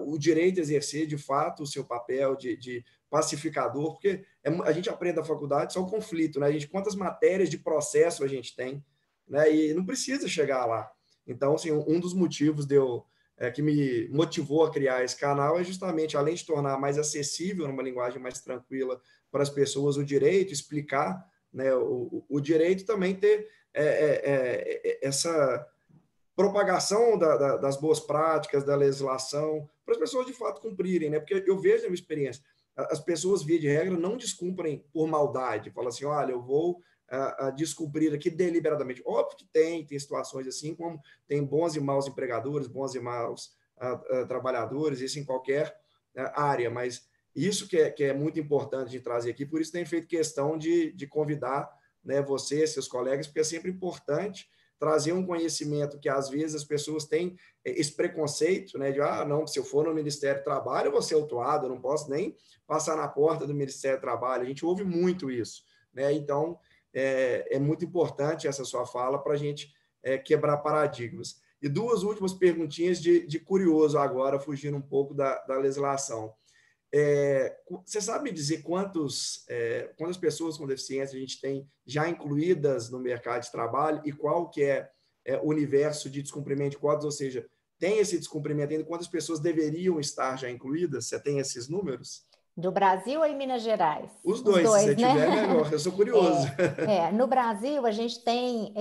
o direito a exercer, de fato, o seu papel de pacificador, porque a gente aprende na faculdade só o conflito, né? Quantas matérias de processo a gente tem, né? E não precisa chegar lá. Então, assim, um dos motivos que me motivou a criar esse canal é justamente, além de tornar mais acessível, numa linguagem mais tranquila para as pessoas, o direito, explicar, né, o direito, também ter essa propagação das boas práticas, da legislação, para as pessoas de fato cumprirem, né? Porque eu vejo na minha experiência, as pessoas, via de regra, não descumprem por maldade, falam assim, olha, eu vou descumprir aqui deliberadamente. Óbvio que tem situações assim, como tem bons e maus empregadores, bons e maus trabalhadores, isso em qualquer área, mas isso que é muito importante de trazer aqui, por isso tem feito questão de convidar, né, você, seus colegas, porque é sempre importante trazer um conhecimento que, às vezes, as pessoas têm esse preconceito, né, de, não, se eu for no Ministério do Trabalho, eu vou ser autuado, eu não posso nem passar na porta do Ministério do Trabalho. A gente ouve muito isso, né? Então, é muito importante essa sua fala para a gente quebrar paradigmas. E duas últimas perguntinhas de curioso agora, fugindo um pouco da legislação. Você sabe me dizer quantas pessoas com deficiência a gente tem já incluídas no mercado de trabalho e qual que é o universo de descumprimento de cotas, ou seja, tem esse descumprimento ainda, quantas pessoas deveriam estar já incluídas? Você tem esses números? Do Brasil ou em Minas Gerais? Os dois, se você tiver, melhor. Eu sou curioso. No Brasil, a gente tem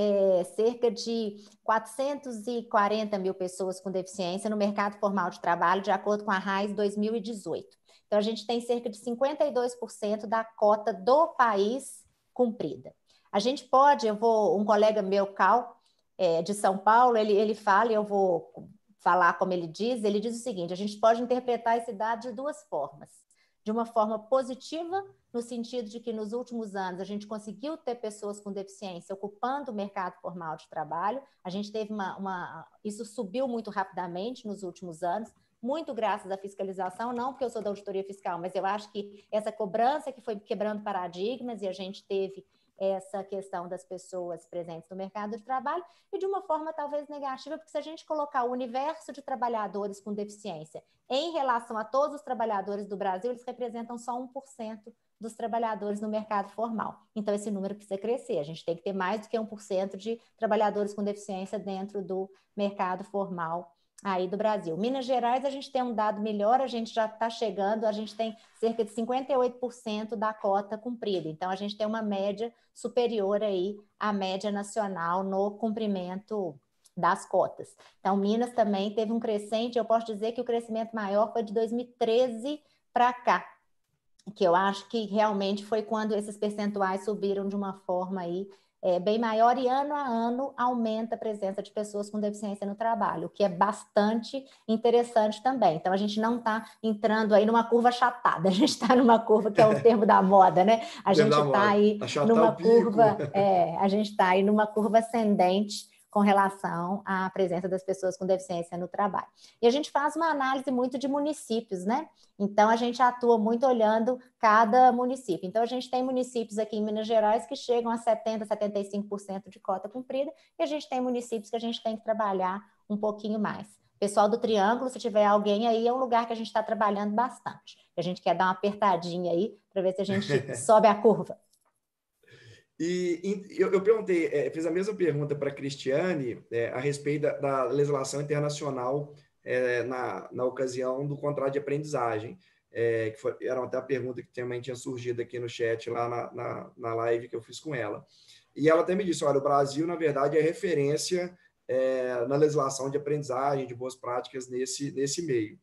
cerca de 440 mil pessoas com deficiência no mercado formal de trabalho, de acordo com a RAIS 2018. Então, a gente tem cerca de 52% da cota do país cumprida. A gente pode, um colega meu, Cal, de São Paulo, ele fala, e eu vou falar como ele diz o seguinte, a gente pode interpretar esse dado de duas formas. De uma forma positiva, no sentido de que nos últimos anos a gente conseguiu ter pessoas com deficiência ocupando o mercado formal de trabalho, a gente teve isso subiu muito rapidamente nos últimos anos, muito graças à fiscalização, não porque eu sou da auditoria fiscal, mas eu acho que essa cobrança que foi quebrando paradigmas e a gente teve essa questão das pessoas presentes no mercado de trabalho, e de uma forma talvez negativa, porque se a gente colocar o universo de trabalhadores com deficiência em relação a todos os trabalhadores do Brasil, eles representam só 1% dos trabalhadores no mercado formal. Então, esse número precisa crescer. A gente tem que ter mais do que 1% de trabalhadores com deficiência dentro do mercado formal aí do Brasil. Minas Gerais, a gente tem um dado melhor, a gente já está chegando, a gente tem cerca de 58% da cota cumprida. Então, a gente tem uma média superior aí à média nacional no cumprimento das cotas. Então, Minas também teve um crescente, eu posso dizer que o crescimento maior foi de 2013 para cá, que eu acho que realmente foi quando esses percentuais subiram de uma forma aí bem maior, e ano a ano aumenta a presença de pessoas com deficiência no trabalho, o que é bastante interessante também. Então, a gente não está entrando aí numa curva achatada, a gente está numa curva que é o termo da moda, né? A gente está aí numa curva, a gente está aí numa curva ascendente com relação à presença das pessoas com deficiência no trabalho. E a gente faz uma análise muito de municípios, né? Então, a gente atua muito olhando cada município. Então, a gente tem municípios aqui em Minas Gerais que chegam a 70%, 75% de cota cumprida, e a gente tem municípios que a gente tem que trabalhar um pouquinho mais. Pessoal do Triângulo, se tiver alguém aí, é um lugar que a gente está trabalhando bastante. A gente quer dar uma apertadinha aí para ver se a gente sobe a curva. E eu perguntei, fiz a mesma pergunta para a Cristiane a respeito da legislação internacional na ocasião do contrato de aprendizagem, que era até a pergunta que também tinha surgido aqui no chat, lá na live que eu fiz com ela. E ela até me disse, olha, o Brasil, na verdade, é referência na legislação de aprendizagem, de boas práticas nesse meio.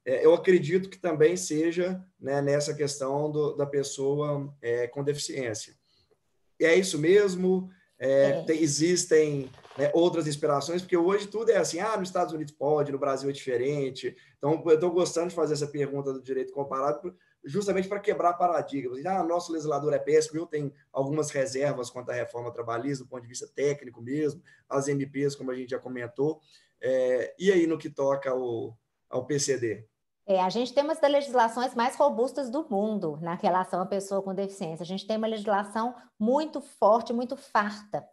Eu acredito que também seja, né, nessa questão da pessoa com deficiência. E é isso mesmo? Existem, né, outras inspirações? Porque hoje tudo é assim, nos Estados Unidos pode, no Brasil é diferente. Então, eu estou gostando de fazer essa pergunta do direito comparado justamente para quebrar paradigmas. Nosso legislador é péssimo, eu tenho algumas reservas quanto à reforma trabalhista, do ponto de vista técnico mesmo, as MPs, como a gente já comentou. E aí, no que toca ao PCD? A gente tem uma das legislações mais robustas do mundo na relação à pessoa com deficiência. A gente tem uma legislação muito forte, muito farta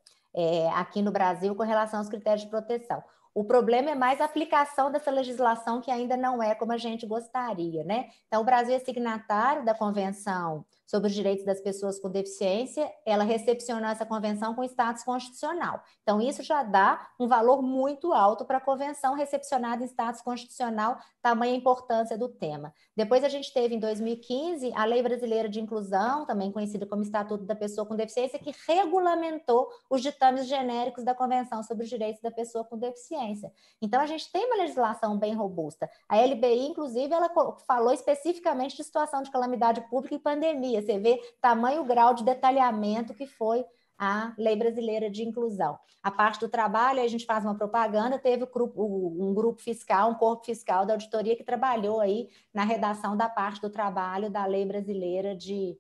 aqui no Brasil com relação aos critérios de proteção. O problema é mais a aplicação dessa legislação, que ainda não é como a gente gostaria, né? Então, o Brasil é signatário da Convenção sobre os Direitos das Pessoas com Deficiência, ela recepcionou essa convenção com status constitucional. Então, isso já dá um valor muito alto para a convenção recepcionada em status constitucional, tamanha a importância do tema. Depois, a gente teve, em 2015, a Lei Brasileira de Inclusão, também conhecida como Estatuto da Pessoa com Deficiência, que regulamentou os ditames genéricos da Convenção sobre os Direitos da Pessoa com Deficiência. Então, a gente tem uma legislação bem robusta. A LBI, inclusive, ela falou especificamente de situação de calamidade pública e pandemia. Você vê tamanho grau de detalhamento que foi a Lei Brasileira de Inclusão. A parte do trabalho, a gente faz uma propaganda, teve um grupo fiscal, um corpo fiscal da auditoria que trabalhou aí na redação da parte do trabalho da Lei Brasileira de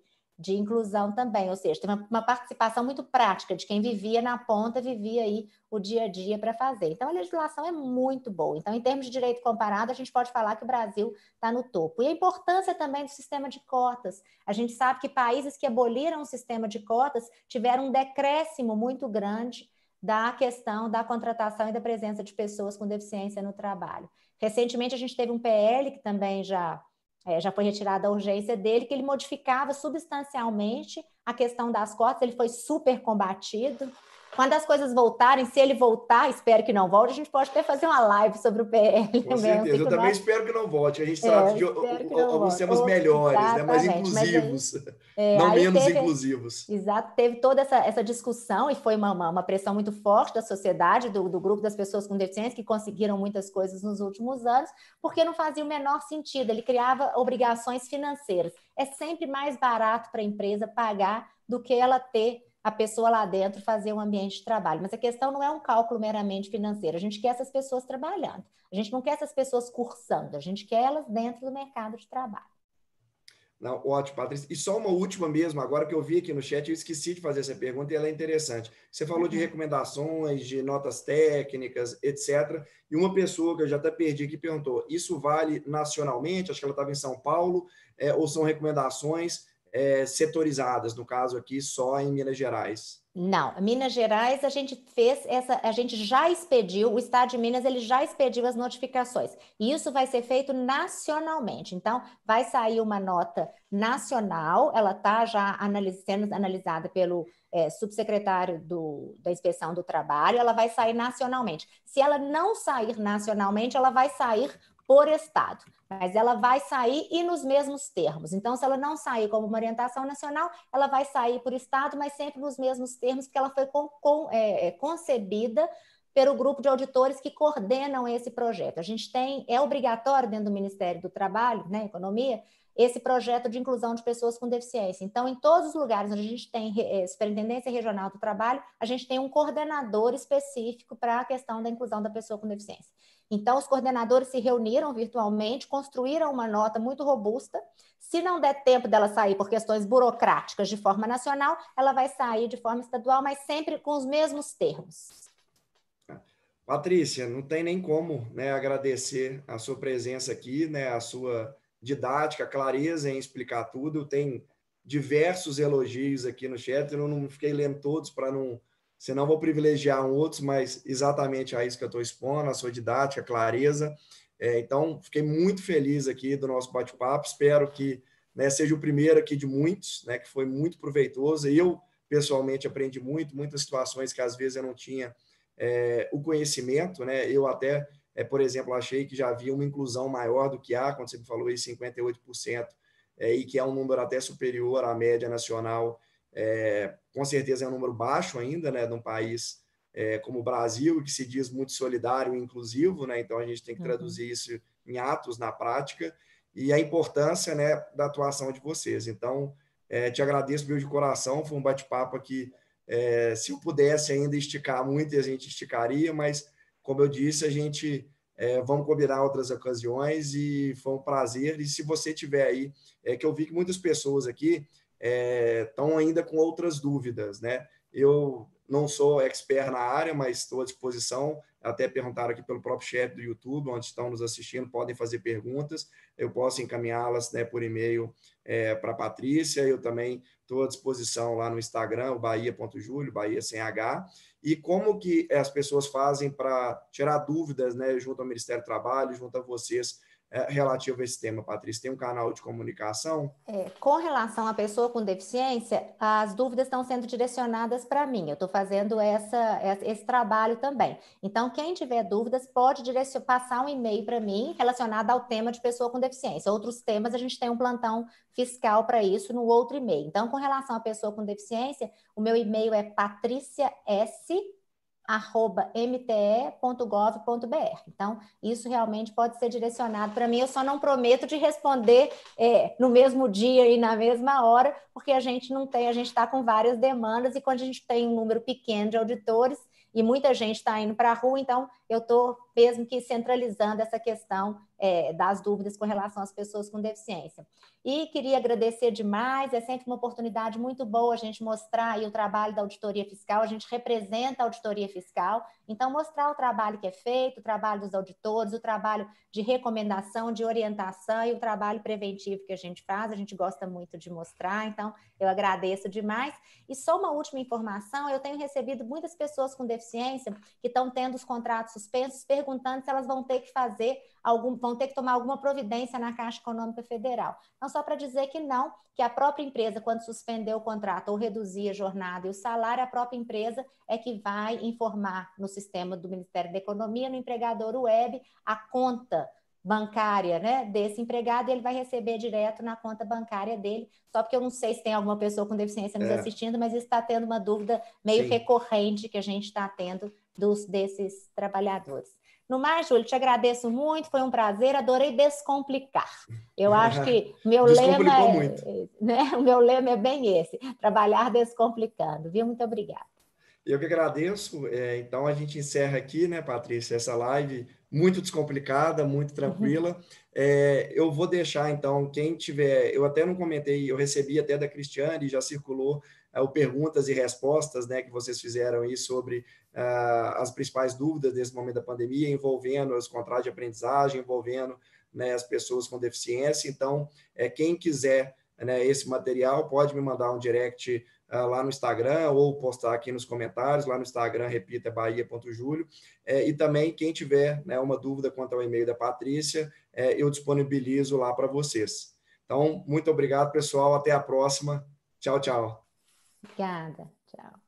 inclusão também, ou seja, tem uma participação muito prática de quem vivia na ponta, vivia aí o dia a dia para fazer. Então, a legislação é muito boa. Então, em termos de direito comparado, a gente pode falar que o Brasil está no topo. E a importância também do sistema de cotas. A gente sabe que países que aboliram o sistema de cotas tiveram um decréscimo muito grande da questão da contratação e da presença de pessoas com deficiência no trabalho. Recentemente, a gente teve um PL que também já foi retirada a urgência dele, que ele modificava substancialmente a questão das cotas, ele foi super combatido. Quando as coisas voltarem, se ele voltar, espero que não volte, a gente pode até fazer uma live sobre o PL. Com certeza, eu também espero que não volte, que a gente trate de alguns temas melhores, né, mais inclusivos, não menos inclusivos. Exato, teve toda essa discussão e foi uma pressão muito forte da sociedade, do grupo das pessoas com deficiência, que conseguiram muitas coisas nos últimos anos, porque não fazia o menor sentido, ele criava obrigações financeiras. É sempre mais barato para a empresa pagar do que ela ter a pessoa lá dentro fazer um ambiente de trabalho. Mas a questão não é um cálculo meramente financeiro. A gente quer essas pessoas trabalhando. A gente não quer essas pessoas cursando. A gente quer elas dentro do mercado de trabalho. Não, ótimo, Patrícia. E só uma última mesmo, agora que eu vi aqui no chat, eu esqueci de fazer essa pergunta e ela é interessante. Você falou de recomendações, de notas técnicas, etc. E uma pessoa que eu já até perdi aqui perguntou, isso vale nacionalmente? Acho que ela estava em São Paulo, ou são recomendações setorizadas, no caso aqui, só em Minas Gerais? Não, Minas Gerais a gente já expediu, o Estado de Minas ele já expediu as notificações. E isso vai ser feito nacionalmente. Então, vai sair uma nota nacional, ela está já sendo analisada pelo subsecretário da Inspeção do Trabalho, ela vai sair nacionalmente. Se ela não sair nacionalmente, ela vai sair por estado, mas ela vai sair e nos mesmos termos. Então, se ela não sair como uma orientação nacional, ela vai sair por estado, mas sempre nos mesmos termos, porque ela foi concebida pelo grupo de auditores que coordenam esse projeto. A gente é obrigatório dentro do Ministério do Trabalho, né, Economia, esse projeto de inclusão de pessoas com deficiência. Então, em todos os lugares onde a gente tem Superintendência Regional do Trabalho, a gente tem um coordenador específico para a questão da inclusão da pessoa com deficiência. Então, os coordenadores se reuniram virtualmente, construíram uma nota muito robusta. Se não der tempo dela sair por questões burocráticas de forma nacional, ela vai sair de forma estadual, mas sempre com os mesmos termos. Patrícia, não tem nem como, né, agradecer a sua presença aqui, né, a sua didática, clareza em explicar tudo. Tem diversos elogios aqui no chat, eu não fiquei lendo todos para não... Senão vou privilegiar outros, mas exatamente a isso que eu estou expondo, a sua didática, a clareza. Então, fiquei muito feliz aqui do nosso bate-papo. Espero que, né, seja o primeiro aqui de muitos, né, que foi muito proveitoso. Eu, pessoalmente, aprendi muitas situações que às vezes eu não tinha o conhecimento, né? Eu até, por exemplo, achei que já havia uma inclusão maior do que há, quando você me falou aí 58%, e que é um número até superior à média nacional. Com certeza é um número baixo ainda, né, de um país como o Brasil, que se diz muito solidário e inclusivo, né? Então a gente tem que traduzir isso em atos, na prática, e a importância, né, da atuação de vocês. Então, te agradeço, meu, de coração. Foi um bate-papo aqui. Se eu pudesse ainda esticar muito, a gente esticaria, mas, como eu disse, a gente vamos combinar outras ocasiões, e foi um prazer. E se você tiver aí, que eu vi que muitas pessoas aqui estão ainda com outras dúvidas, né? Eu não sou expert na área, mas estou à disposição. Até perguntaram aqui pelo próprio chat do YouTube, onde estão nos assistindo, podem fazer perguntas. Eu posso encaminhá-las, né, por e-mail para a Patrícia. Eu também estou à disposição lá no Instagram, o bahia.julio, Bahia sem H. E como que as pessoas fazem para tirar dúvidas, né, junto ao Ministério do Trabalho, junto a vocês, relativo a esse tema, Patrícia? Tem um canal de comunicação? Com relação à pessoa com deficiência, as dúvidas estão sendo direcionadas para mim. Eu estou fazendo esse trabalho também. Então, quem tiver dúvidas pode passar um e-mail para mim relacionado ao tema de pessoa com deficiência. Outros temas, a gente tem um plantão fiscal para isso no outro e-mail. Então, com relação à pessoa com deficiência, o meu e-mail é patricias@mte.gov.br. Então, isso realmente pode ser direcionado para mim. Eu só não prometo de responder no mesmo dia e na mesma hora, porque a gente está com várias demandas, e quando a gente tem um número pequeno de auditores e muita gente está indo para a rua, então eu estou mesmo que centralizando essa questão das dúvidas com relação às pessoas com deficiência. E queria agradecer demais, é sempre uma oportunidade muito boa a gente mostrar aí o trabalho da auditoria fiscal. A gente representa a auditoria fiscal, então mostrar o trabalho que é feito, o trabalho dos auditores, o trabalho de recomendação, de orientação e o trabalho preventivo que a gente faz, a gente gosta muito de mostrar, então eu agradeço demais. E só uma última informação: eu tenho recebido muitas pessoas com deficiência que estão tendo os contratos suspensos, perguntando se elas vão ter que vão ter que tomar alguma providência na Caixa Econômica Federal. Então, só para dizer que não, que a própria empresa, quando suspender o contrato ou reduzir a jornada e o salário, a própria empresa é que vai informar no sistema do Ministério da Economia, no empregador web, a conta bancária, né, desse empregado, e ele vai receber direto na conta bancária dele. Só porque eu não sei se tem alguma pessoa com deficiência nos assistindo, mas isso está tendo uma dúvida meio recorrente que a gente está tendo desses trabalhadores. No mais, Júlio, te agradeço muito, foi um prazer, adorei descomplicar. Eu acho que o meu lema é bem esse: trabalhar descomplicando, viu? Muito obrigada. Eu que agradeço. Então, a gente encerra aqui, né, Patrícia, essa live muito descomplicada, muito tranquila. Eu vou deixar, então, quem tiver... Eu até não comentei, eu recebi até da Cristiane, já circulou o perguntas e respostas, né, que vocês fizeram aí sobre as principais dúvidas nesse momento da pandemia, envolvendo os contratos de aprendizagem, envolvendo, né, as pessoas com deficiência. Então, quem quiser né, esse material, pode me mandar um direct lá no Instagram ou postar aqui nos comentários, lá no Instagram, repita, bahia.julio. E também, quem tiver, né, uma dúvida quanto ao e-mail da Patrícia, eu disponibilizo lá para vocês. Então, muito obrigado, pessoal. Até a próxima. Tchau, tchau. Obrigada. Tchau.